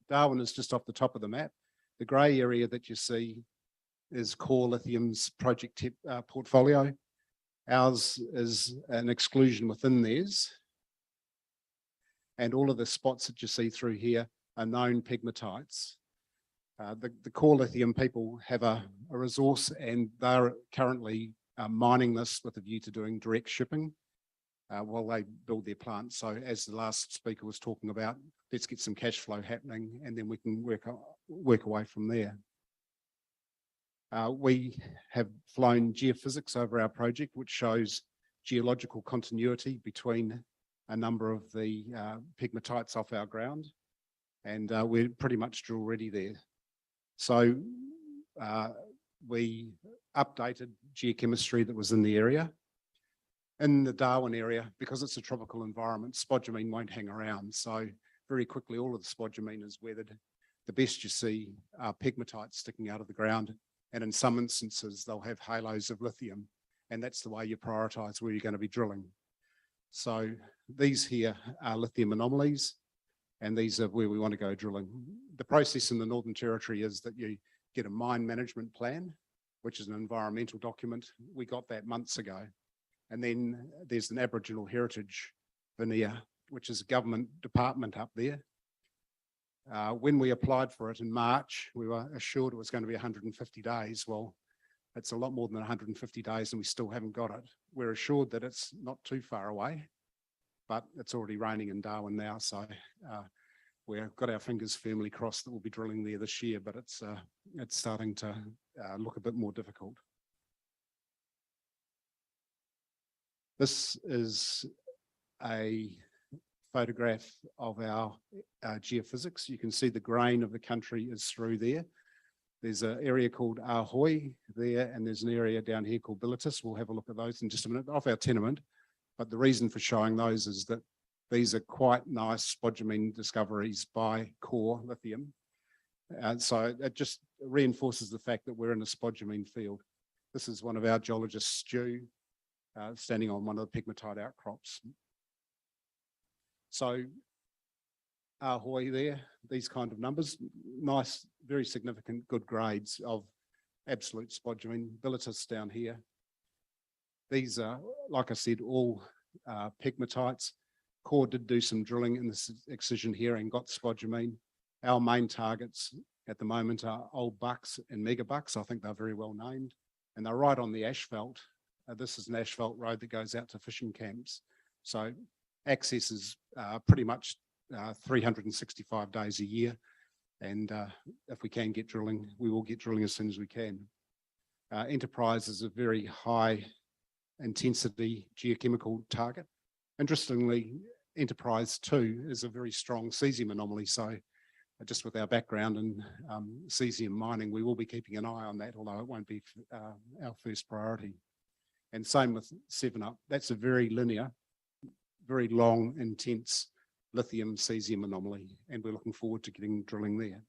Darwin is just off the top of the map. The grey area that you see is Core Lithium's project portfolio. Ours is an exclusion within theirs. And all of the spots that you see through here are known pegmatites. The Core Lithium people have a resource, and they're currently mining this with a view to doing direct shipping while they build their plant. So as the last speaker was talking about, let's get some cash flow happening, and then we can work away from there. We have flown geophysics over our project, which shows geological continuity between a number of the pegmatites off our ground, and we're pretty much drill ready there. So we updated geochemistry that was in the area. In the Darwin area, because it's a tropical environment, spodumene won't hang around. So very quickly, all of the spodumene is weathered. The best you see are pegmatites sticking out of the ground. And in some instances, they'll have halos of lithium. And that's the way you prioritize where you're going to be drilling. So these here are lithium anomalies, and these are where we want to go drilling. The process in the Northern Territory is that you get a mine management plan, which is an environmental document. We got that months ago. And then there's an Aboriginal heritage veneer, which is a government department up there. When we applied for it in March, we were assured it was going to be 150 days. Well, it's a lot more than 150 days and we still haven't got it. We're assured that it's not too far away, but it's already raining in Darwin now. So we've got our fingers firmly crossed that we'll be drilling there this year, but it's starting to look a bit more difficult. This is a photograph of our geophysics. You can see the grain of the country is through there. There's an area called Ahoy there, and there's an area down here called Bilitis. We'll have a look at those in just a minute, off our tenement. But the reason for showing those is that these are quite nice spodumene discoveries by Core Lithium. So it just reinforces the fact that we're in a spodumene field. This is one of our geologists, Stu, standing on one of the pegmatite outcrops. So Ahoy there, these kind of numbers, nice, very significant, good grades of absolute spodumene. Bilitis down here. These are, like I said, all pegmatites. Core did do some drilling in this excision here and got spodumene. Our main targets at the moment are Old Bucks and Megabucks. I think they're very well named, and they're right on the asphalt. This is an asphalt road that goes out to fishing camps. So access is pretty much 365 days a year. And if we can get drilling, we will get drilling as soon as we can. Enterprise is a very high intensity geochemical target. Interestingly, Enterprise 2 is a very strong cesium anomaly. So just with our background in cesium mining, we will be keeping an eye on that, although it won't be our first priority. And same with 7up. That's a very linear, very long, intense lithium cesium anomaly, and we're looking forward to getting drilling there.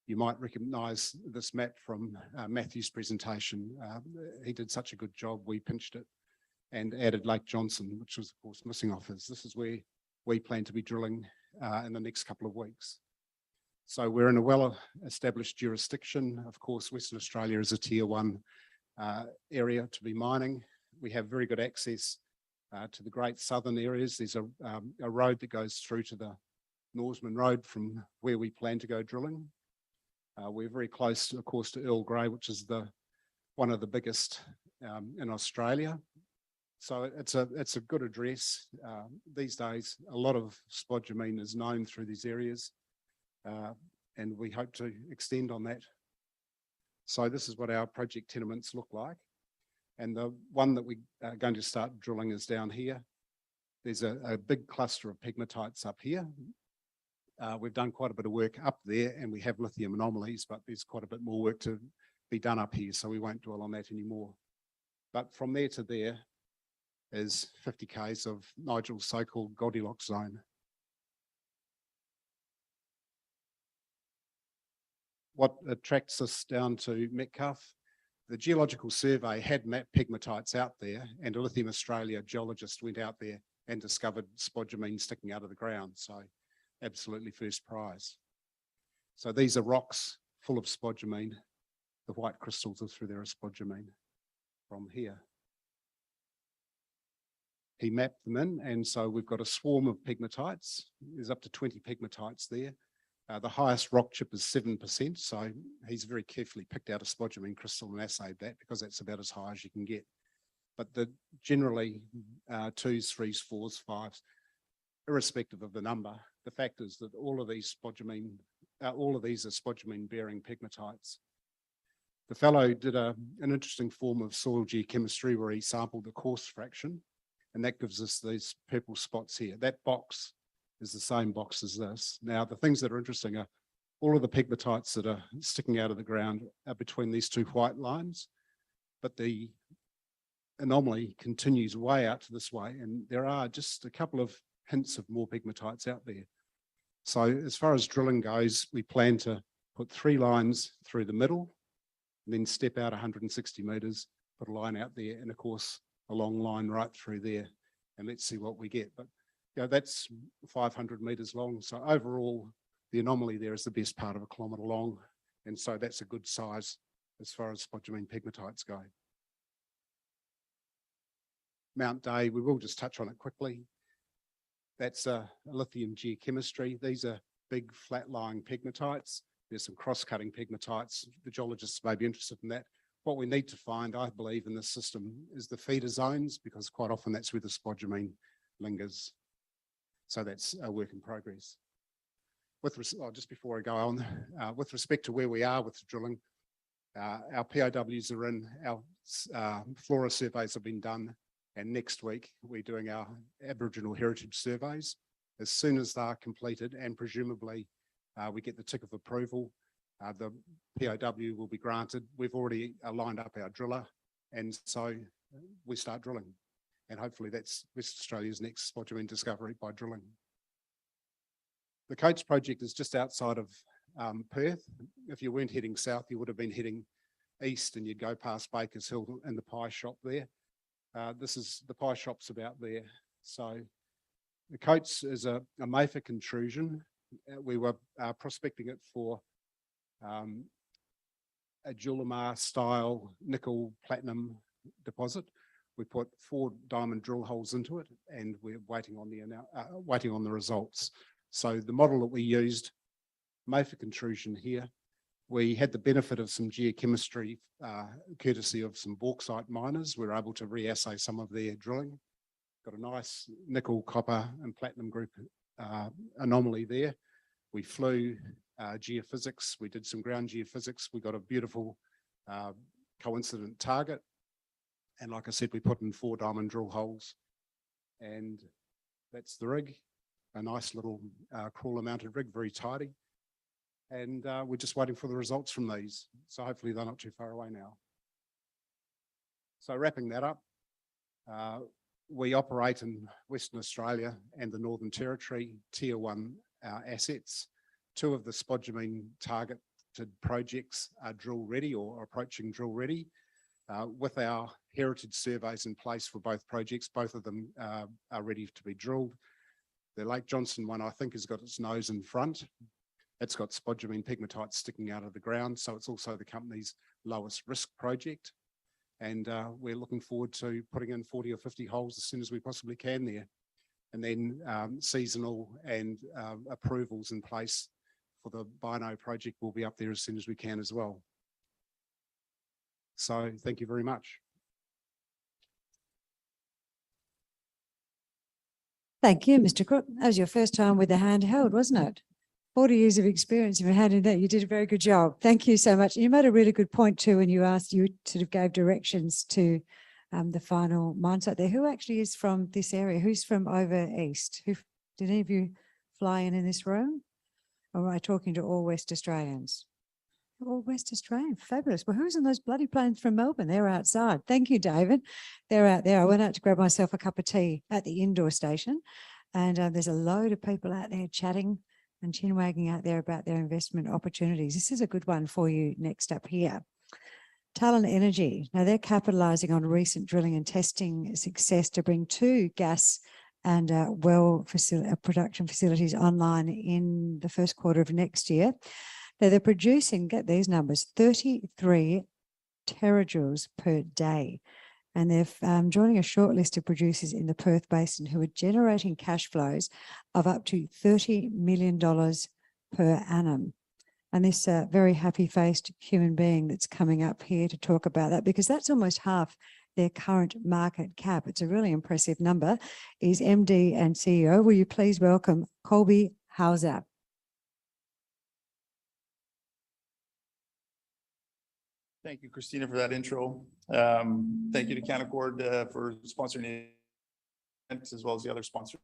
You might recognise this map from Matthew's presentation. He did such a good job, we pinched it and added Lake Johnson, which was of course missing off his. This is where we plan to be drilling in the next couple of weeks. So we're in a well-established jurisdiction. Of course, Western Australia is a tier 1 area to be mining. We have very good access to the great southern areas. There's a road that goes through to the Norseman Road from where we plan to go drilling. We're very close, of course, to Earl Grey, which is one of the biggest in Australia. So it's a good address. These days, a lot of spodumene is known through these areas, and we hope to extend on that. So this is what our project tenements look like. And the one that we are going to start drilling is down here. There's a big cluster of pegmatites up here. We've done quite a bit of work up there and we have lithium anomalies, but there's quite a bit more work to be done up here, so we won't dwell on that anymore. But from there to there is 50 k's of Nigel's so-called Goldilocks zone. What attracts us down to Metcalfe? The Geological Survey had mapped pegmatites out there, and a Lithium Australia geologist went out there and discovered spodumene sticking out of the ground. So absolutely first prize. So these are rocks full of spodumene. The white crystals are through there are spodumene from here. He mapped them in, and so we've got a swarm of pegmatites. There's up to 20 pegmatites there. The highest rock chip is 7%, so he's very carefully picked out a spodumene crystal and assayed that because that's about as high as you can get. But the generally 2s, 3s, 4s, 5s, irrespective of the number, the fact is that all of these are spodumene-bearing pegmatites. The fellow did an interesting form of soil geochemistry where he sampled the coarse fraction, and that gives us these purple spots here. That box is the same box as this. Now, the things that are interesting are all of the pegmatites that are sticking out of the ground are between these two white lines, but the anomaly continues way out to this way, and there are just a couple of hints of more pegmatites out there. So as far as drilling goes, we plan to put 3 lines through the middle, and then step out 160 metres, put a line out there, and of course, a long line right through there, and let's see what we get. But you know, that's 500 metres long. So overall, the anomaly there is the best part of 1 kilometre long. And so that's a good size as far as spodumene pegmatites go. Mount Day, we will just touch on it quickly. That's a lithium geochemistry. These are big flat-lying pegmatites. There's some cross-cutting pegmatites. The geologists may be interested in that. What we need to find, I believe, in this system is the feeder zones, because quite often that's where the spodumene lingers. So that's a work in progress. Just before I go on, with respect to where we are with the drilling, our POWs are in, our flora surveys have been done, and next week we're doing our Aboriginal heritage surveys. As soon as they're completed, and presumably we get the tick of approval, the POW will be granted. We've already lined up our driller, and so we start drilling. And hopefully that's West Australia's next spodumene discovery by drilling. The Coates project is just outside of Perth. If you weren't heading south, you would have been heading east, and you'd go past Baker's Hill and the pie shop there. The pie shop's about there. So the Coates is a mafic intrusion. We were prospecting it for a Julimar style nickel platinum deposit. We put 4 diamond drill holes into it, and we're waiting on the results. So the model that we used, mafic intrusion here, we had the benefit of some geochemistry, courtesy of some bauxite miners. We were able to re-assay some of their drilling. Got a nice nickel, copper and platinum group anomaly there. We flew geophysics. We did some ground geophysics. We got a beautiful coincident target. And like I said, we put in 4 diamond drill holes, and that's the rig, a nice little crawler mounted rig, very tidy. And we're just waiting for the results from these. So hopefully they're not too far away now. So wrapping that up, we operate in Western Australia and the Northern Territory, Tier 1 assets. 2 of the spodumene targeted projects are drill ready or approaching drill ready. With our heritage surveys in place for both projects, both of them are ready to be drilled. The Lake Johnson one, I think, has got its nose in front. It's got spodumene pegmatites sticking out of the ground, so it's also the company's lowest risk project. And we're looking forward to putting in 40 or 50 holes as soon as we possibly can there. And then seasonal and approvals in place for the Bino project will be up there as soon as we can as well. So thank you very much. Thank you, Mr. Crook. That was your first time with the handheld, wasn't it? 40 years of experience in handling that. You did a very good job. Thank you so much. You made a really good point too, when you sort of gave directions to the final mine site there. Who actually is from this area? Who's from over east? Did any of you fly in this room? Or am I talking to all West Australians? All West Australian, fabulous. Well, who's in those bloody planes from Melbourne? They're outside. Thank you, David. They're out there. I went out to grab myself a cup of tea at the indoor station, and there's a load of people out there chatting and chin wagging out there about their investment opportunities. This is a good one for you next up here. Talon Energy. Now they're capitalising on recent drilling and testing success to bring 2 gas and production facilities online in the first quarter of next year. Now they're producing, get these numbers, 33 terajoules per day. And they're joining a short list of producers in the Perth Basin who are generating cash flows of up to $30 million per annum. And this very happy-faced human being that's coming up here to talk about that, because that's almost half their current market cap. It's a really impressive number, is MD and CEO. Will you please welcome Colby Hauser? Thank you, Christina, for that intro. Thank you to Canaccord for sponsoring the event, as well as the other sponsors.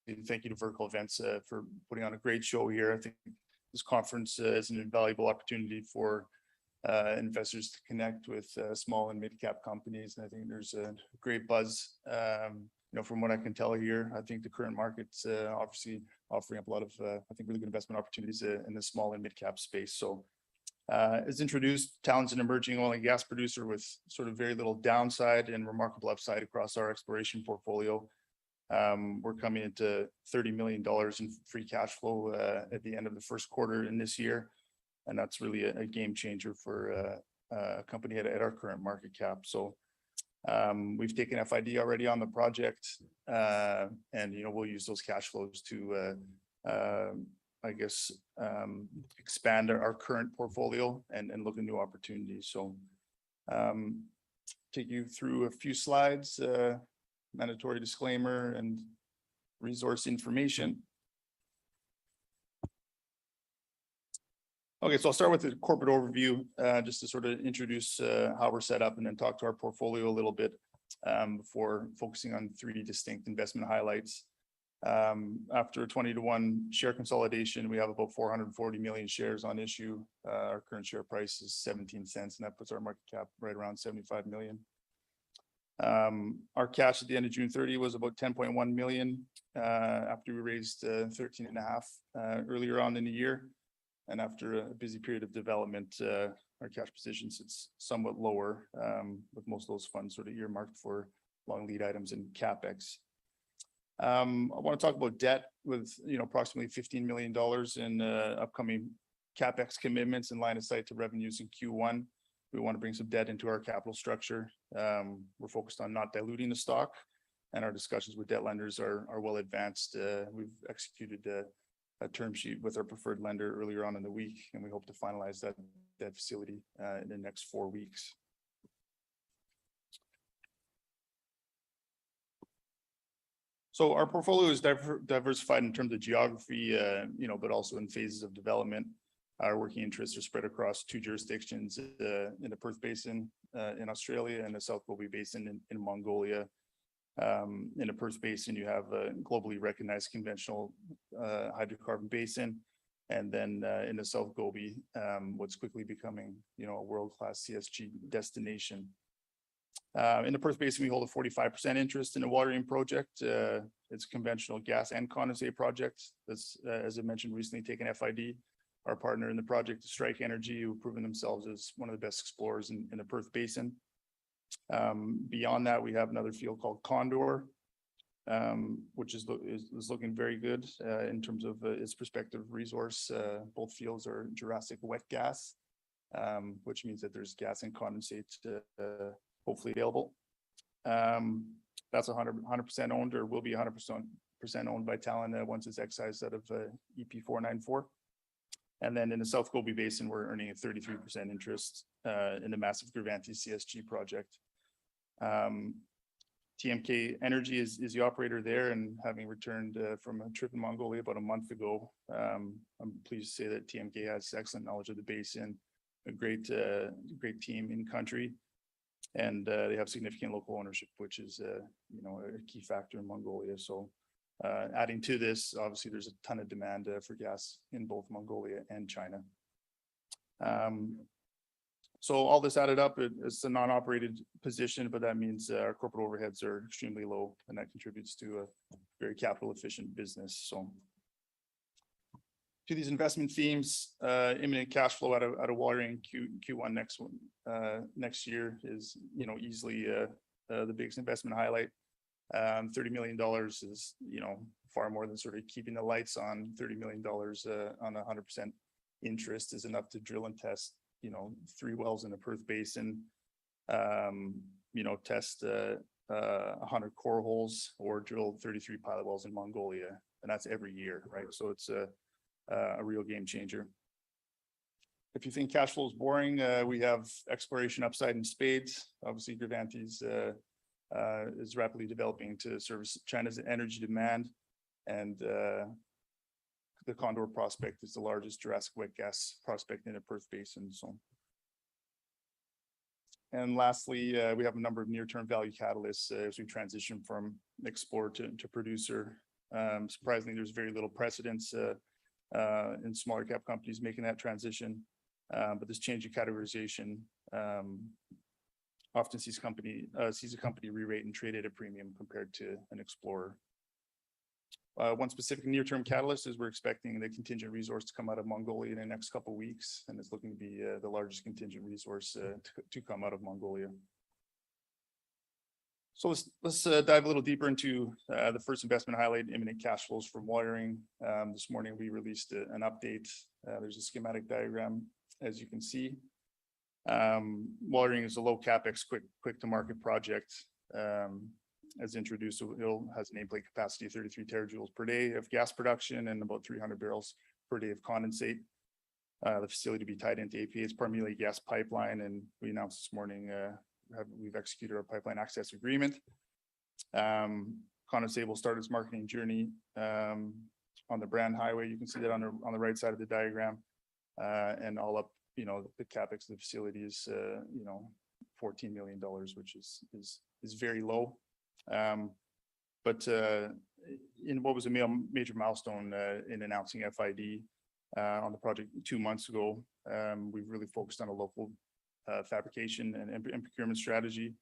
And thank you to Vertical Events for putting on a great show here. I think this conference is an invaluable opportunity for investors to connect with small and mid-cap companies. And I think there's a great buzz. From what I can tell here, I think the current market's obviously offering up a lot of, I think, really good investment opportunities in the small and mid-cap space. So as introduced, Talon's an emerging oil and gas producer with sort of very little downside and remarkable upside across our exploration portfolio. We're coming into $30 million in free cash flow at the end of the first quarter in this year. And that's really a game changer for a company at our current market cap. So we've taken FID already on the project, and we'll use those cash flows to expand our current portfolio and look at new opportunities. So take you through a few slides, mandatory disclaimer and resource information. Okay, so I'll start with the corporate overview, just to sort of introduce how we're set up and then talk to our portfolio a little bit before focusing on 3 distinct investment highlights. After a 20-to-1 share consolidation, we have about 440 million shares on issue. Our current share price is 17 cents, and that puts our market cap right around 75 million. Our cash at the end of June 30 was about 10.1 million after we raised 13.5 earlier on in the year. And after a busy period of development, our cash position sits somewhat lower, with most of those funds sort of earmarked for long lead items and CapEx. I want to talk about debt with approximately $15 million in upcoming CapEx commitments and line of sight to revenues in Q1. We want to bring some debt into our capital structure. We're focused on not diluting the stock, and our discussions with debt lenders are well advanced. We've executed a term sheet with our preferred lender earlier on in the week, and we hope to finalize that debt facility in the next 4 weeks. So our portfolio is diversified in terms of geography, but also in phases of development. Our working interests are spread across 2 jurisdictions, in the Perth Basin in Australia and the South Gobi Basin in Mongolia. In the Perth Basin, you have a globally recognized conventional hydrocarbon basin. And then in the South Gobi, what's quickly becoming, a world-class CSG destination. In the Perth Basin, we hold a 45% interest in the Waterine project. It's a conventional gas and condensate project that's, as I mentioned, recently taken FID. Our partner in the project is Strike Energy, who've proven themselves as one of the best explorers in the Perth Basin. Beyond that, we have another field called Condor, which is looking very good in terms of its prospective resource. Both fields are Jurassic wet gas, which means that there's gas and condensate hopefully available. That's 100% owned, or will be 100% owned by Talon once it's excised out of EP 494. And then in the South Gobi Basin, we're earning a 33% interest in the massive Gravanti CSG project. TMK Energy is the operator there, and having returned from a trip in Mongolia about a month ago, I'm pleased to say that TMK has excellent knowledge of the basin, a great team in country. And they have significant local ownership, which is, you know, a key factor in Mongolia. So adding to this, obviously, there's a ton of demand for gas in both Mongolia and China. So all this added up, it's a non-operated position, but that means our corporate overheads are extremely low, and that contributes to a very capital efficient business. So to these investment themes, imminent cash flow out of Walyering Q1 next year is, you know, easily the biggest investment highlight. $30 million is, you know, far more than sort of keeping the lights on. $30 million on 100% interest is enough to drill and test, you know, 3 wells in the Perth Basin, you know, test 100 core holes or drill 33 pilot wells in Mongolia. And that's every year, right? So it's a real game changer. If you think cash flow is boring, we have exploration upside in spades. Obviously, Gravantes is rapidly developing to service China's energy demand. And the Condor prospect is the largest Jurassic wet gas prospect in the Perth Basin. So, and lastly, we have a number of near-term value catalysts as we transition from explorer to producer. Surprisingly, there's very little precedence in smaller cap companies making that transition. But this change in categorization often sees a company re-rate and trade at a premium compared to an explorer. One specific near-term catalyst is we're expecting the contingent resource to come out of Mongolia in the next couple of weeks, and it's looking to be the largest contingent resource to come out of Mongolia. So let's dive a little deeper into the first investment highlight, imminent cash flows from Walyering. This morning we released an update. There's a schematic diagram, as you can see. Walyering is a low capex, quick to market project. As introduced, it has a nameplate capacity of 33 terajoules per day of gas production and about 300 barrels per day of condensate. The facility to be tied into APA is primarily a gas pipeline, and we announced this morning we've executed our pipeline access agreement. Condensate will start its marketing journey on the Brand Highway. You can see that on the right side of the diagram, and all up, you know, the capex of the facility is, you know, $14 million, which is very low. But in what was a major milestone in announcing FID on the project 2 months ago, we've really focused on a local fabrication and procurement strategy.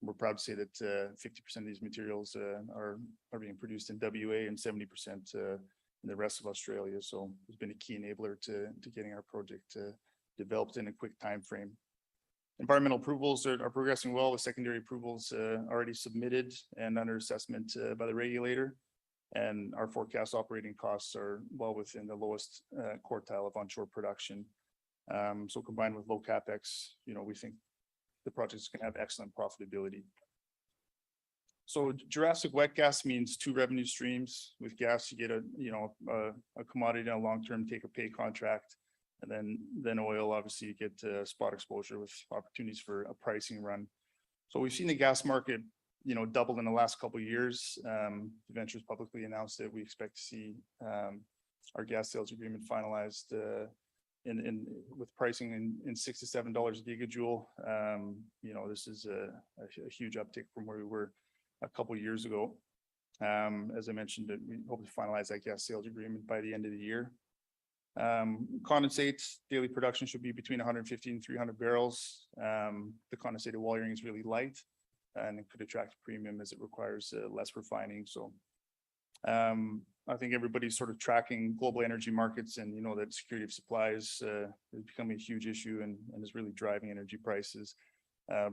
We're proud to say that 50% of these materials are being produced in WA and 70% in the rest of Australia. So it's been a key enabler to getting our project developed in a quick time frame. Environmental approvals are progressing well, with secondary approvals already submitted and under assessment by the regulator. And our forecast operating costs are well within the lowest quartile of onshore production. So combined with low capex, you know, we think the project is going to have excellent profitability. So Jurassic wet gas means 2 revenue streams. With gas, you get a commodity and a long-term take-or-pay contract. And then oil, obviously, you get spot exposure with opportunities for a pricing run. So we've seen the gas market, you know, double in the last couple of years. Ventures publicly announced that we expect to see our gas sales agreement finalized with pricing in $6 to $7 a gigajoule. You know, this is a huge uptick from where we were a couple of years ago. As I mentioned, we hope to finalize that gas sales agreement by the end of the year. Condensate daily production should be between 150 and 300 barrels. The condensate at Walyering is really light, and it could attract a premium as it requires less refining. So I think everybody's sort of tracking global energy markets, and you know that security of supply is becoming a huge issue and is really driving energy prices.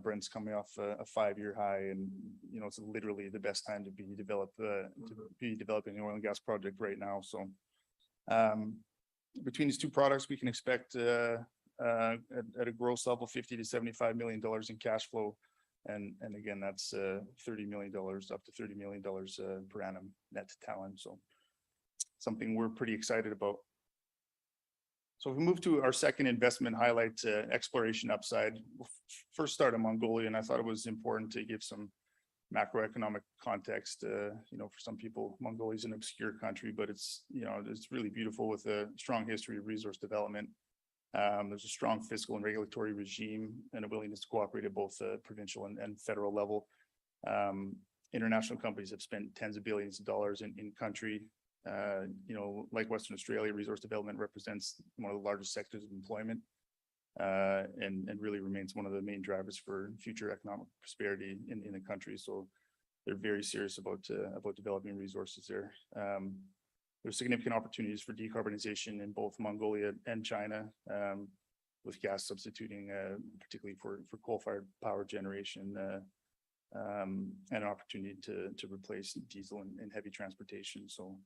Brent's coming off a 5-year high, and you know it's literally the best time to be developing an oil and gas project right now. So between these two products, we can expect at a gross level $50 to $75 million in cash flow, and again that's $30 million up to $30 million per annum net to Talon. So something we're pretty excited about. So if we move to our second investment highlight, exploration upside. We'll first start in Mongolia, and I thought it was important to give some macroeconomic context. You know, for some people, Mongolia is an obscure country, but it's, you know, it's really beautiful with a strong history of resource development. There's a strong fiscal and regulatory regime and a willingness to cooperate at both the provincial and federal level. International companies have spent tens of billions of dollars in country. Like Western Australia, resource development represents one of the largest sectors of employment, and really remains one of the main drivers for future economic prosperity in the country. So they're very serious about developing resources there. There's significant opportunities for decarbonization in both Mongolia and China, with gas substituting, particularly for coal-fired power generation, and an opportunity to replace diesel and heavy transportation. So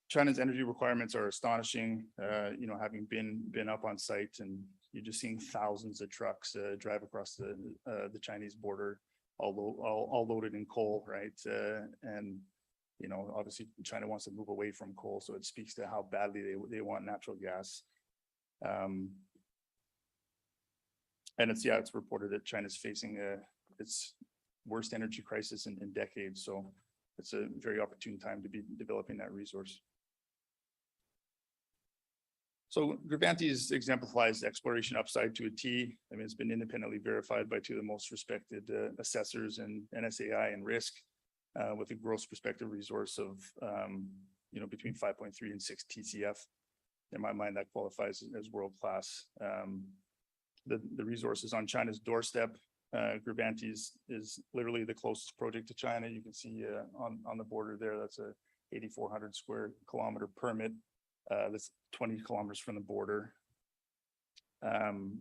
China's energy requirements are astonishing. Having been up on site, and you're just seeing thousands of trucks drive across the Chinese border, all loaded in coal, right? Obviously China wants to move away from coal, so it speaks to how badly they want natural gas. And it's reported that China's facing its worst energy crisis in decades. So it's a very opportune time to be developing that resource. So Gravantes exemplifies exploration upside to a T. I mean, it's been independently verified by two of the most respected assessors in NSAI and risk, with a gross prospective resource of between 5.3 and 6 TCF. In my mind, that qualifies as world-class. The resource is on China's doorstep. Gravantes is literally the closest project to China. You can see on the border there, that's a 8,400 square kilometer permit. That's 20 kilometers from the border. And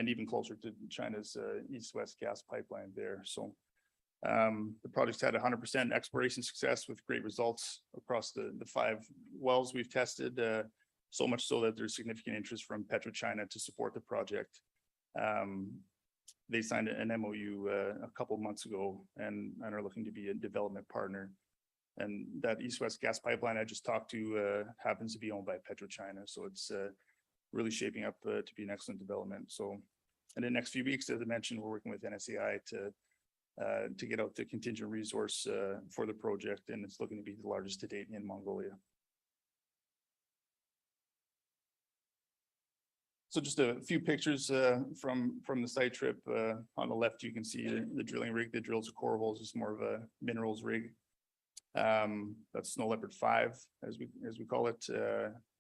even closer to China's east-west gas pipeline there. So the project's had 100% exploration success with great results across the 5 wells we've tested, so much so that there's significant interest from PetroChina to support the project. They signed an MOU a couple of months ago and are looking to be a development partner. And that east-west gas pipeline I just talked to happens to be owned by PetroChina. So it's really shaping up to be an excellent development. So in the next few weeks, as I mentioned, we're working with NSAI to get out the contingent resource for the project, and it's looking to be the largest to date in Mongolia. So just a few pictures from the site trip. On the left, you can see the drilling rig that drills the core holes. It's more of a minerals rig. That's Snow Leopard 5, as we call it,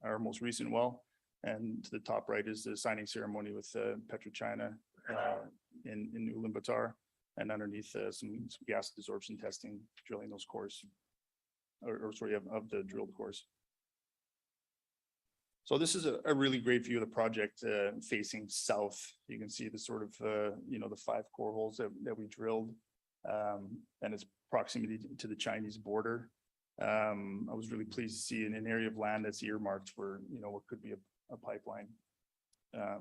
our most recent well. And to the top right is the signing ceremony with PetroChina in Ulaanbaatar, and underneath some gas desorption testing, drilling those cores, of the drilled cores. So this is a really great view of the project facing south. You can see the sort of, the 5 core holes that we drilled, and its proximity to the Chinese border. I was really pleased to see an area of land that's earmarked for, what could be a pipeline. There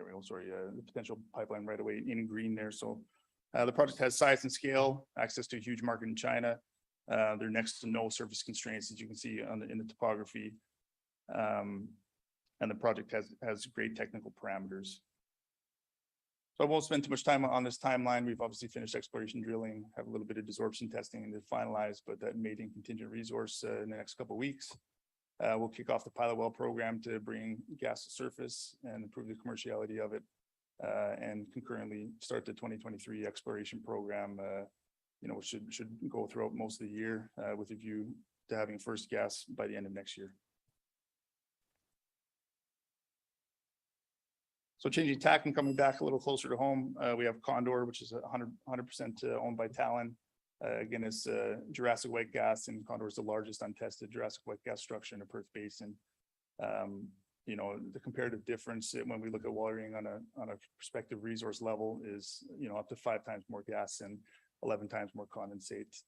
we go, sorry, the potential pipeline right away in green there. So the project has size and scale, access to a huge market in China. There are next to no surface constraints, as you can see in the topography. And the project has great technical parameters. So I won't spend too much time on this timeline. We've obviously finished exploration drilling, have a little bit of desorption testing to finalize, but that maiden contingent resource in the next couple of weeks. We'll kick off the pilot well program to bring gas to surface and improve the commerciality of it, and concurrently start the 2023 exploration program, which should go throughout most of the year, with a view to having first gas by the end of next year. So changing tack and coming back a little closer to home, we have Condor, which is 100% owned by Talon. Again, it's Jurassic white gas, and Condor is the largest untested Jurassic white gas structure in the Perth Basin. The comparative difference when we look at watering on a prospective resource level is, up to 5 times more gas and 11 times more condensate.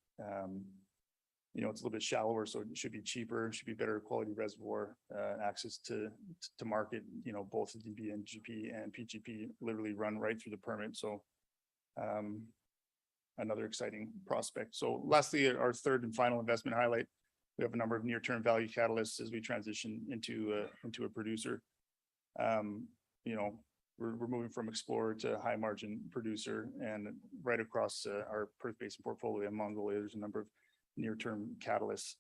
It's a little bit shallower, so it should be cheaper, should be better quality reservoir, access to market. Both the DBNGP and PGP literally run right through the permit. So another exciting prospect. So lastly, our third and final investment highlight, we have a number of near-term value catalysts as we transition into a producer. We're moving from explorer to high margin producer, and right across our Perth Basin portfolio in Mongolia, there's a number of near-term catalysts.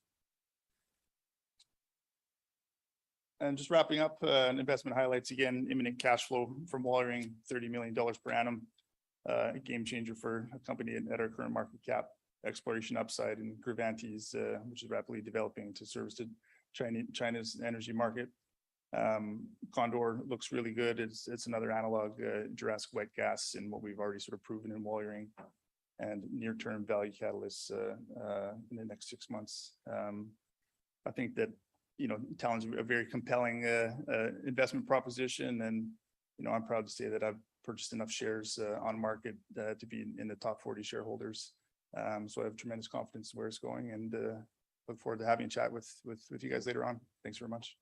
And just wrapping up, investment highlights again, imminent cash flow from Wallering, $30 million per annum. A game changer for a company at our current market cap. Exploration upside in Gravantes, which is rapidly developing to service the China's energy market. Condor looks really good. It's another analog Jurassic wet gas in what we've already sort of proven in Wallering, and near-term value catalysts in the next 6 months. I think that, Talon's a very compelling investment proposition, and I'm proud to say that I've purchased enough shares on market to be in the top 40 shareholders. So I have tremendous confidence in where it's going, and look forward to having a chat with you guys later on. Thanks very much.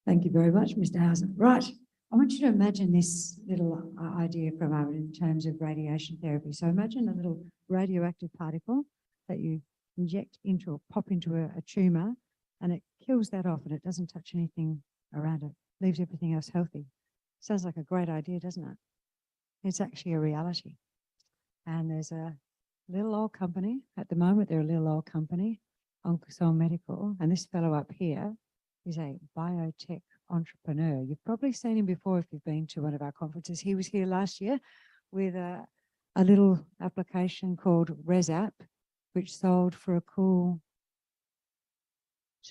Thank you very much, Mr. Hauser. Right. I want you to imagine this little idea for a moment in terms of radiation therapy. So imagine a little radioactive particle that you inject into or pop into a tumor, and it kills that off and it doesn't touch anything around it, leaves everything else healthy. Sounds like a great idea, doesn't it? It's actually a reality. And there's a little old company, at the moment they're a little old company, OncoSil Medical, and this fellow up here is a biotech entrepreneur. You've probably seen him before if you've been to one of our conferences. He was here last year with a little application called ResApp, which sold for a cool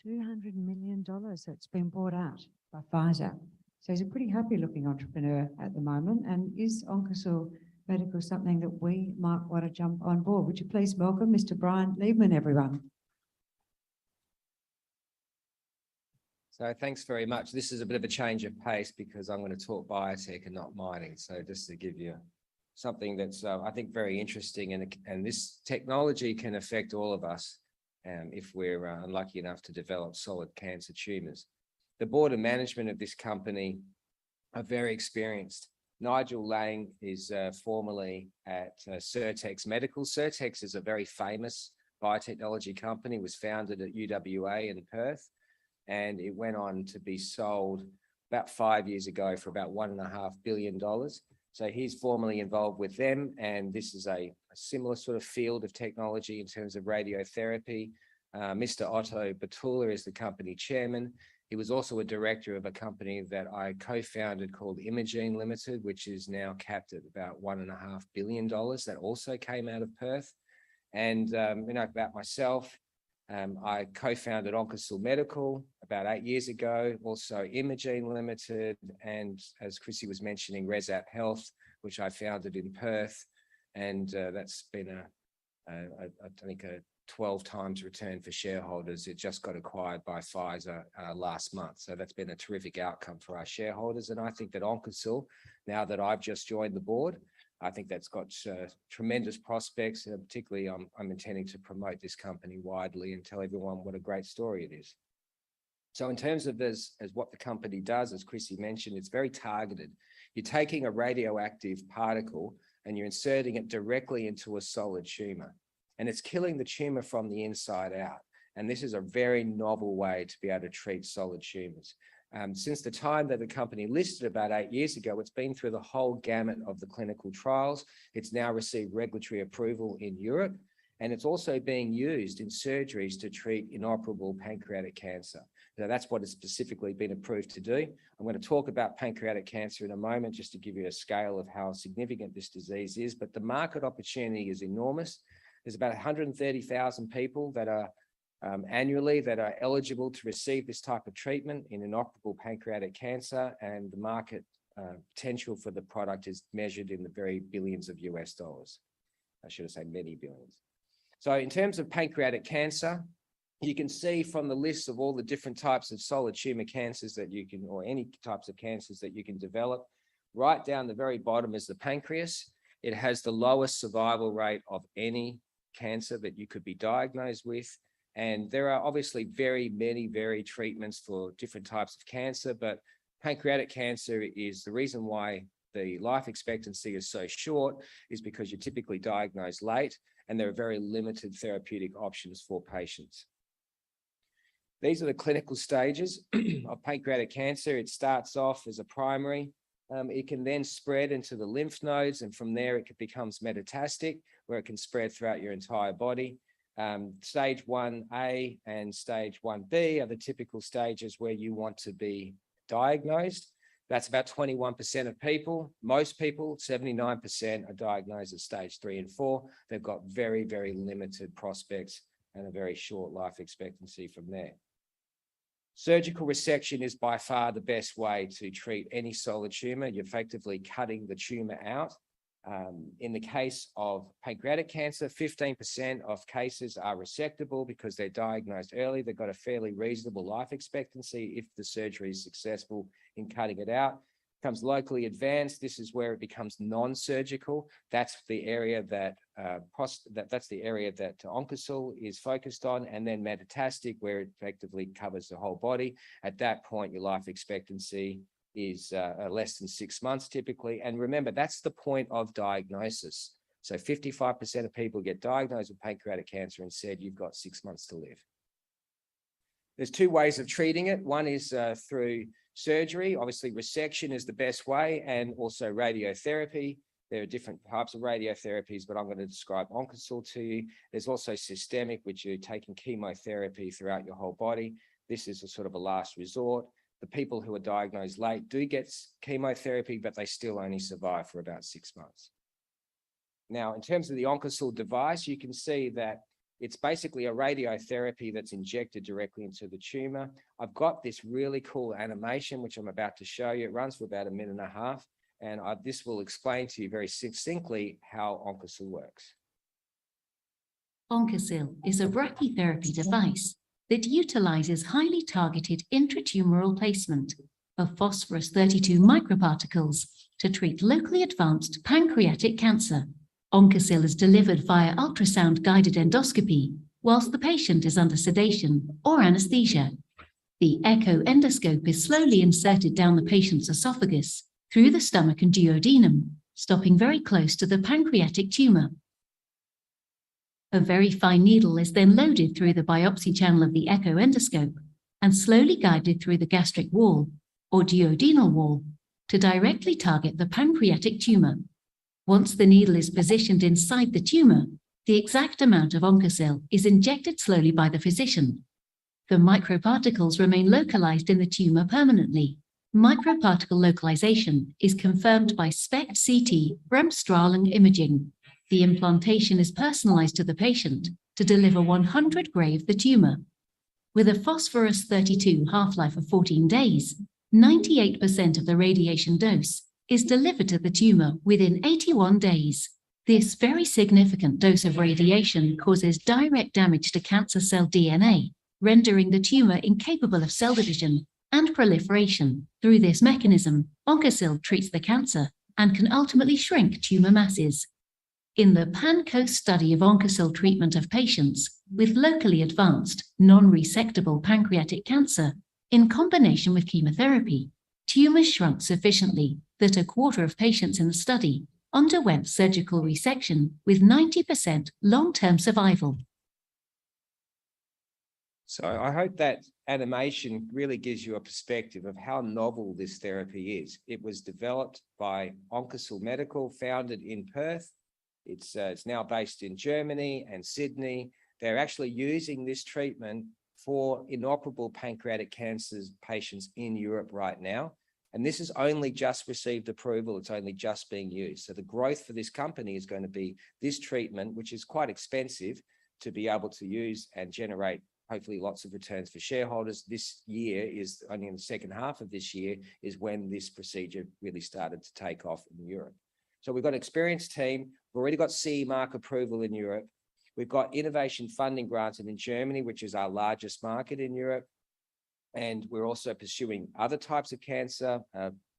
$200 million. So it's been bought out by Pfizer. So he's a pretty happy looking entrepreneur at the moment. And is OncoSil Medical something that we might want to jump on board? Would you please welcome Mr. Leedman, everyone? So thanks very much. This is a bit of a change of pace because I'm going to talk biotech and not mining. So just to give you something that's, I think, very interesting, and this technology can affect all of us if we're unlucky enough to develop solid cancer tumors. The board and management of this company are very experienced. Nigel Lang is formerly at Certex Medical. Certex is a very famous biotechnology company, was founded at UWA in Perth, and it went on to be sold about 5 years ago for about $1.5 billion. So he's formerly involved with them, and this is a similar sort of field of technology in terms of radiotherapy. Mr. Otto Batula is the company chairman. He was also a director of a company that I co-founded called Imagene Limited, which is now capped at about $1.5 billion. That also came out of Perth. And about myself, I co-founded OncoSil Medical about 8 years ago, also Imagene Limited, and as Chrissy was mentioning, ResApp Health, which I founded in Perth. And that's been I think a 12 times return for shareholders. It just got acquired by Pfizer last month. So that's been a terrific outcome for our shareholders. And I think that OncoSil, now that I've just joined the board, I think that's got tremendous prospects. Particularly, I'm intending to promote this company widely and tell everyone what a great story it is. So in terms of as what the company does, as Chrissy mentioned, it's very targeted. You're taking a radioactive particle and you're inserting it directly into a solid tumor. And it's killing the tumor from the inside out. And this is a very novel way to be able to treat solid tumors. Since the time that the company listed about 8 years ago, it's been through the whole gamut of the clinical trials. It's now received regulatory approval in Europe, and it's also being used in surgeries to treat inoperable pancreatic cancer. Now, that's what it's specifically been approved to do. I'm going to talk about pancreatic cancer in a moment, just to give you a scale of how significant this disease is, but the market opportunity is enormous. There's about 130,000 people that are annually that are eligible to receive this type of treatment in inoperable pancreatic cancer, and the market potential for the product is measured in the very billions of US dollars. I should have said many billions. So in terms of pancreatic cancer, you can see from the list of all the different types of solid tumor cancers that you can, or any types of cancers that you can develop, right down the very bottom is the pancreas. It has the lowest survival rate of any cancer that you could be diagnosed with. And there are obviously very many varied treatments for different types of cancer, but pancreatic cancer is the reason why the life expectancy is so short is because you're typically diagnosed late and there are very limited therapeutic options for patients. These are the clinical stages of pancreatic cancer. It starts off as a primary It can then spread into the lymph nodes, and from there it becomes metastatic, where it can spread throughout your entire body. Stage 1A and stage 1B are the typical stages where you want to be diagnosed. That's about 21% of people. Most people, 79%, are diagnosed at stage 3 and 4. They've got very, very limited prospects and a very short life expectancy from there. Surgical resection is by far the best way to treat any solid tumor. You're effectively cutting the tumor out. In the case of pancreatic cancer, 15% of cases are resectable because they're diagnosed early. They've got a fairly reasonable life expectancy if the surgery is successful in cutting it out. It becomes locally advanced. This is where it becomes non-surgical. That's the area that OncoSil is focused on, and then metastatic, where it effectively covers the whole body. At that point, your life expectancy is less than 6 months typically. And remember, that's the point of diagnosis. So 55% of people get diagnosed with pancreatic cancer and said, you've got 6 months to live. There's 2 ways of treating it. One is through surgery. Obviously, resection is the best way, and also radiotherapy. There are different types of radiotherapies, but I'm going to describe OncoSil to you. There's also systemic, which you're taking chemotherapy throughout your whole body. This is a sort of a last resort. The people who are diagnosed late do get chemotherapy, but they still only survive for about 6 months. Now, in terms of the OncoSil device, you can see that it's basically a radiotherapy that's injected directly into the tumor. I've got this really cool animation, which I'm about to show you. It runs for about 1.5 minutes, and this will explain to you very succinctly how OncoSil works. OncoSil is a brachytherapy device that utilizes highly targeted intratumoral placement of phosphorus-32 microparticles to treat locally advanced pancreatic cancer. OncoSil is delivered via ultrasound-guided endoscopy whilst the patient is under sedation or anesthesia. The echo endoscope is slowly inserted down the patient's esophagus through the stomach and duodenum, stopping very close to the pancreatic tumor. A very fine needle is then loaded through the biopsy channel of the echo endoscope and slowly guided through the gastric wall or duodenal wall to directly target the pancreatic tumor. Once the needle is positioned inside the tumor, the exact amount of OncoSil is injected slowly by the physician. The microparticles remain localized in the tumor permanently. Microparticle localization is confirmed by SPECT-CT Bremsstrahlung imaging. The implantation is personalized to the patient to deliver 100 gray of the tumor. With a phosphorus-32 half-life of 14 days, 98% of the radiation dose is delivered to the tumor within 81 days. This very significant dose of radiation causes direct damage to cancer cell DNA, rendering the tumor incapable of cell division and proliferation. Through this mechanism, OncoSil treats the cancer and can ultimately shrink tumor masses. In the PANCO study of OncoSil treatment of patients with locally advanced, non-resectable pancreatic cancer, in combination with chemotherapy, tumors shrunk sufficiently that a quarter of patients in the study underwent surgical resection with 90% long-term survival. So I hope that animation really gives you a perspective of how novel this therapy is. It was developed by OncoSil Medical, founded in Perth. It's now based in Germany and Sydney. They're actually using this treatment for inoperable pancreatic cancer patients in Europe right now. And this has only just received approval. It's only just being used. So the growth for this company is going to be this treatment, which is quite expensive to be able to use and generate hopefully lots of returns for shareholders. This year is only in the second half of this year is when this procedure really started to take off in Europe. So we've got an experienced team. We've already got CE mark approval in Europe. We've got innovation funding granted in Germany, which is our largest market in Europe. And we're also pursuing other types of cancer,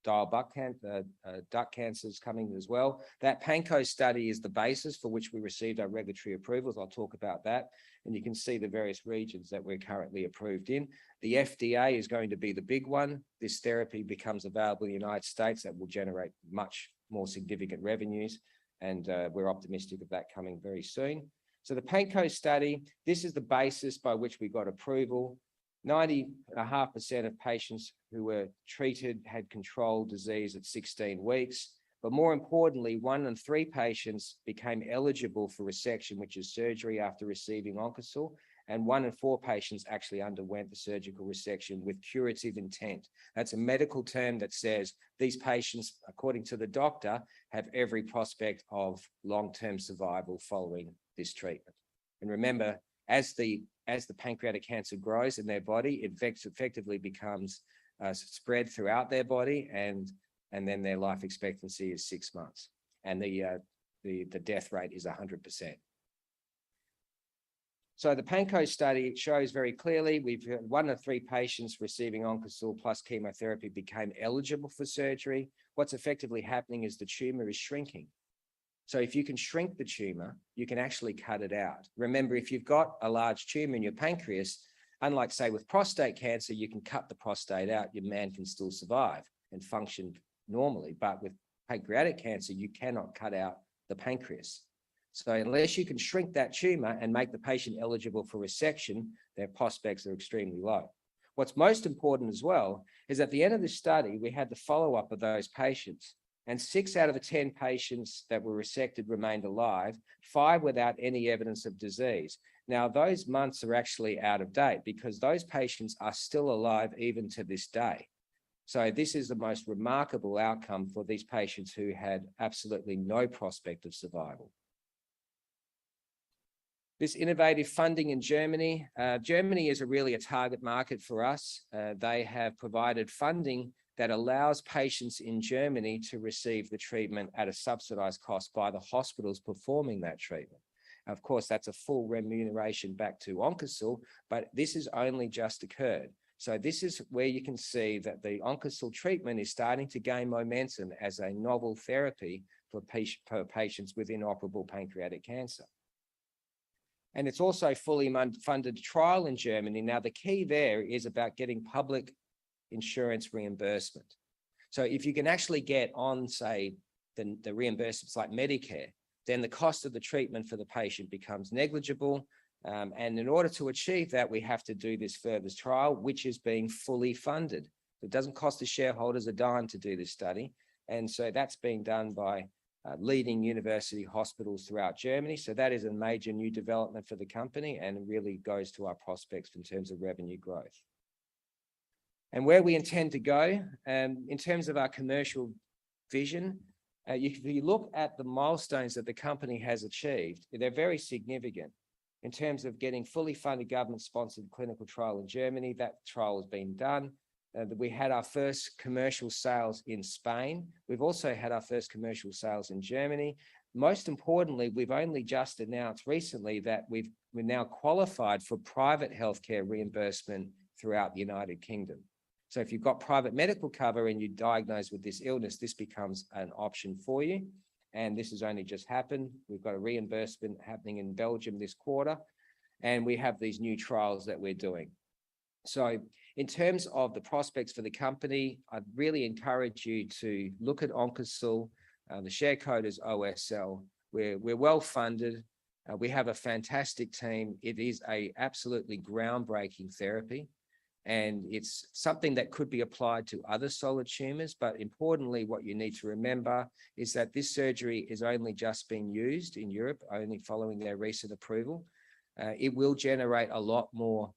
duct cancers coming as well. That PANCO study is the basis for which we received our regulatory approvals. I'll talk about that. And you can see the various regions that we're currently approved in. The FDA is going to be the big one. This therapy becomes available in the United States. That will generate much more significant revenues. And we're optimistic of that coming very soon. So the PANCO study, this is the basis by which we got approval. 90.5% of patients who were treated had controlled disease at 16 weeks. But more importantly, 1 in 3 patients became eligible for resection, which is surgery after receiving OncoSil, and 1 in 4 patients actually underwent the surgical resection with curative intent. That's a medical term that says these patients, according to the doctor, have every prospect of long-term survival following this treatment. And remember, as the pancreatic cancer grows in their body, it effectively becomes spread throughout their body, and then their life expectancy is 6 months, and the death rate is 100%. So the PANCO study shows very clearly we've had 1 in 3 patients receiving OncoSil plus chemotherapy became eligible for surgery. What's effectively happening is the tumor is shrinking. So if you can shrink the tumor, you can actually cut it out. Remember, if you've got a large tumor in your pancreas, unlike say with prostate cancer, you can cut the prostate out, your man can still survive and function normally. But with pancreatic cancer, you cannot cut out the pancreas. So unless you can shrink that tumor and make the patient eligible for resection, their prospects are extremely low. What's most important as well is at the end of the study, we had the follow-up of those patients, and 6 out of the 10 patients that were resected remained alive, 5 without any evidence of disease. Now, those months are actually out of date because those patients are still alive even to this day. So this is the most remarkable outcome for these patients who had absolutely no prospect of survival. This innovative funding in Germany, Germany is really a target market for us. They have provided funding that allows patients in Germany to receive the treatment at a subsidized cost by the hospitals performing that treatment. Of course, that's a full remuneration back to OncoSil, but this has only just occurred. So this is where you can see that the OncoSil treatment is starting to gain momentum as a novel therapy for patients with inoperable pancreatic cancer. And it's also fully funded trial in Germany. Now, the key there is about getting public insurance reimbursement. So if you can actually get on, say, the reimbursements like Medicare, then the cost of the treatment for the patient becomes negligible. And in order to achieve that, we have to do this further trial, which is being fully funded. It doesn't cost the shareholders a dime to do this study. And so that's being done by leading university hospitals throughout Germany. So that is a major new development for the company and really goes to our prospects in terms of revenue growth. And where we intend to go, in terms of our commercial vision, if you look at the milestones that the company has achieved, they're very significant. In terms of getting fully funded government-sponsored clinical trial in Germany, that trial has been done. We had our first commercial sales in Spain. We've also had our first commercial sales in Germany. Most importantly, we've only just announced recently that we're now qualified for private healthcare reimbursement throughout the United Kingdom. So if you've got private medical cover and you're diagnosed with this illness, this becomes an option for you. And this has only just happened. We've got a reimbursement happening in Belgium this quarter, and we have these new trials that we're doing. So in terms of the prospects for the company, I'd really encourage you to look at OncoSil. The share code is OSL. We're well funded. We have a fantastic team. It is a absolutely groundbreaking therapy, and it's something that could be applied to other solid tumors. But importantly, what you need to remember is that this surgery is only just being used in Europe, only following their recent approval. It will generate a lot more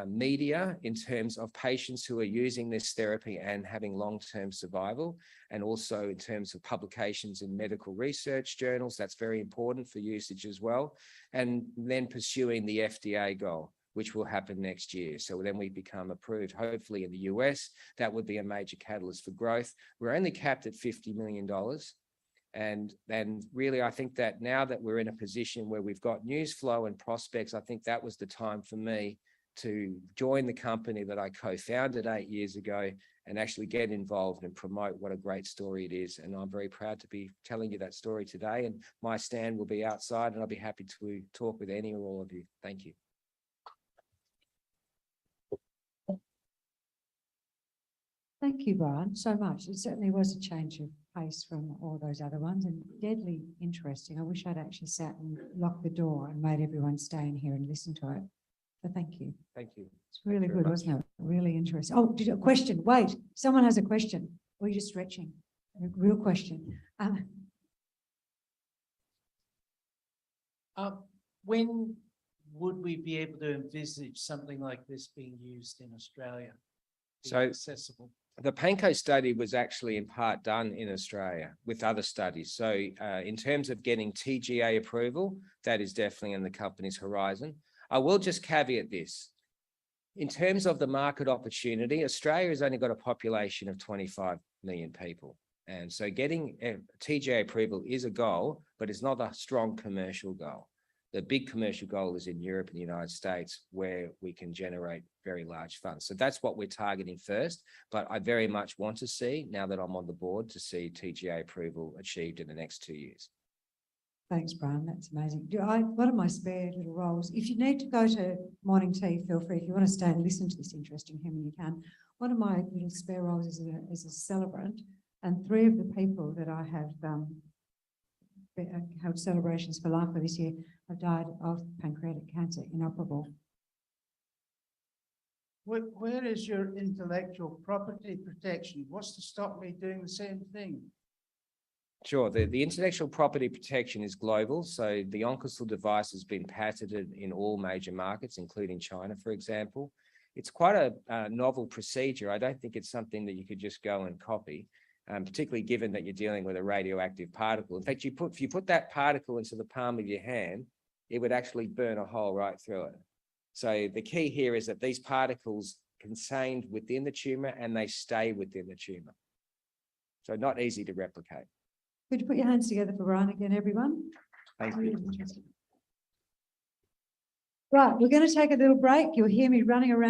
media in terms of patients who are using this therapy and having long-term survival, and also in terms of publications in medical research journals. That's very important for usage as well. And then pursuing the FDA goal, which will happen next year. So then we become approved, hopefully in the US. That would be a major catalyst for growth. We're only capped at $50 million. And then really, I think that now that we're in a position where we've got news flow and prospects, I think that was the time for me to join the company that I co-founded 8 years ago and actually get involved and promote what a great story it is. And I'm very proud to be telling you that story today. And my stand will be outside, and I'll be happy to talk with any or all of you. Thank you. Thank you, Brian, so much. It certainly was a change of pace from all those other ones, and deadly interesting. I wish I'd actually sat and locked the door and made everyone stay in here and listen to it. So thank you. Thank you. It's really very good, much. wasn't it? Really interesting. Oh, did you, a question? Wait, someone has a question. Or are you just stretching? A real question. When would we be able to envisage something like this being used in Australia? Being So- accessible. The Panko study was actually in part done in Australia with other studies. So in terms of getting TGA approval, that is definitely in the company's horizon. I will just caveat this. In terms of the market opportunity, Australia has only got a population of 25 million people. And so getting TGA approval is a goal, but it's not a strong commercial goal. The big commercial goal is in Europe and the United States, where we can generate very large funds. So that's what we're targeting first. But I very much want to see, now that I'm on the board, to see TGA approval achieved in the next 2 years. Thanks, Brian. That's amazing. One of my spare little roles, if you need to go to morning tea, feel free. If you want to stay and listen to this interesting human, you can. One of my little spare roles is a celebrant, and 3 of the people that I have held celebrations for life for this year have died of pancreatic cancer, inoperable. Where is your intellectual property protection? What's to stop me doing the same thing? Sure. The intellectual property protection is global. So the OncoSil device has been patented in all major markets, including China, for example. It's quite a novel procedure. I don't think it's something that you could just go and copy, particularly given that you're dealing with a radioactive particle. In fact, if you put that particle into the palm of your hand, it would actually burn a hole right through it. So the key here is that these particles contained within the tumor and they stay within the tumor. So not easy to replicate. Could you put your hands together for Brian again, everyone? Thank you. Right, we're going to take a little break. You'll hear me running around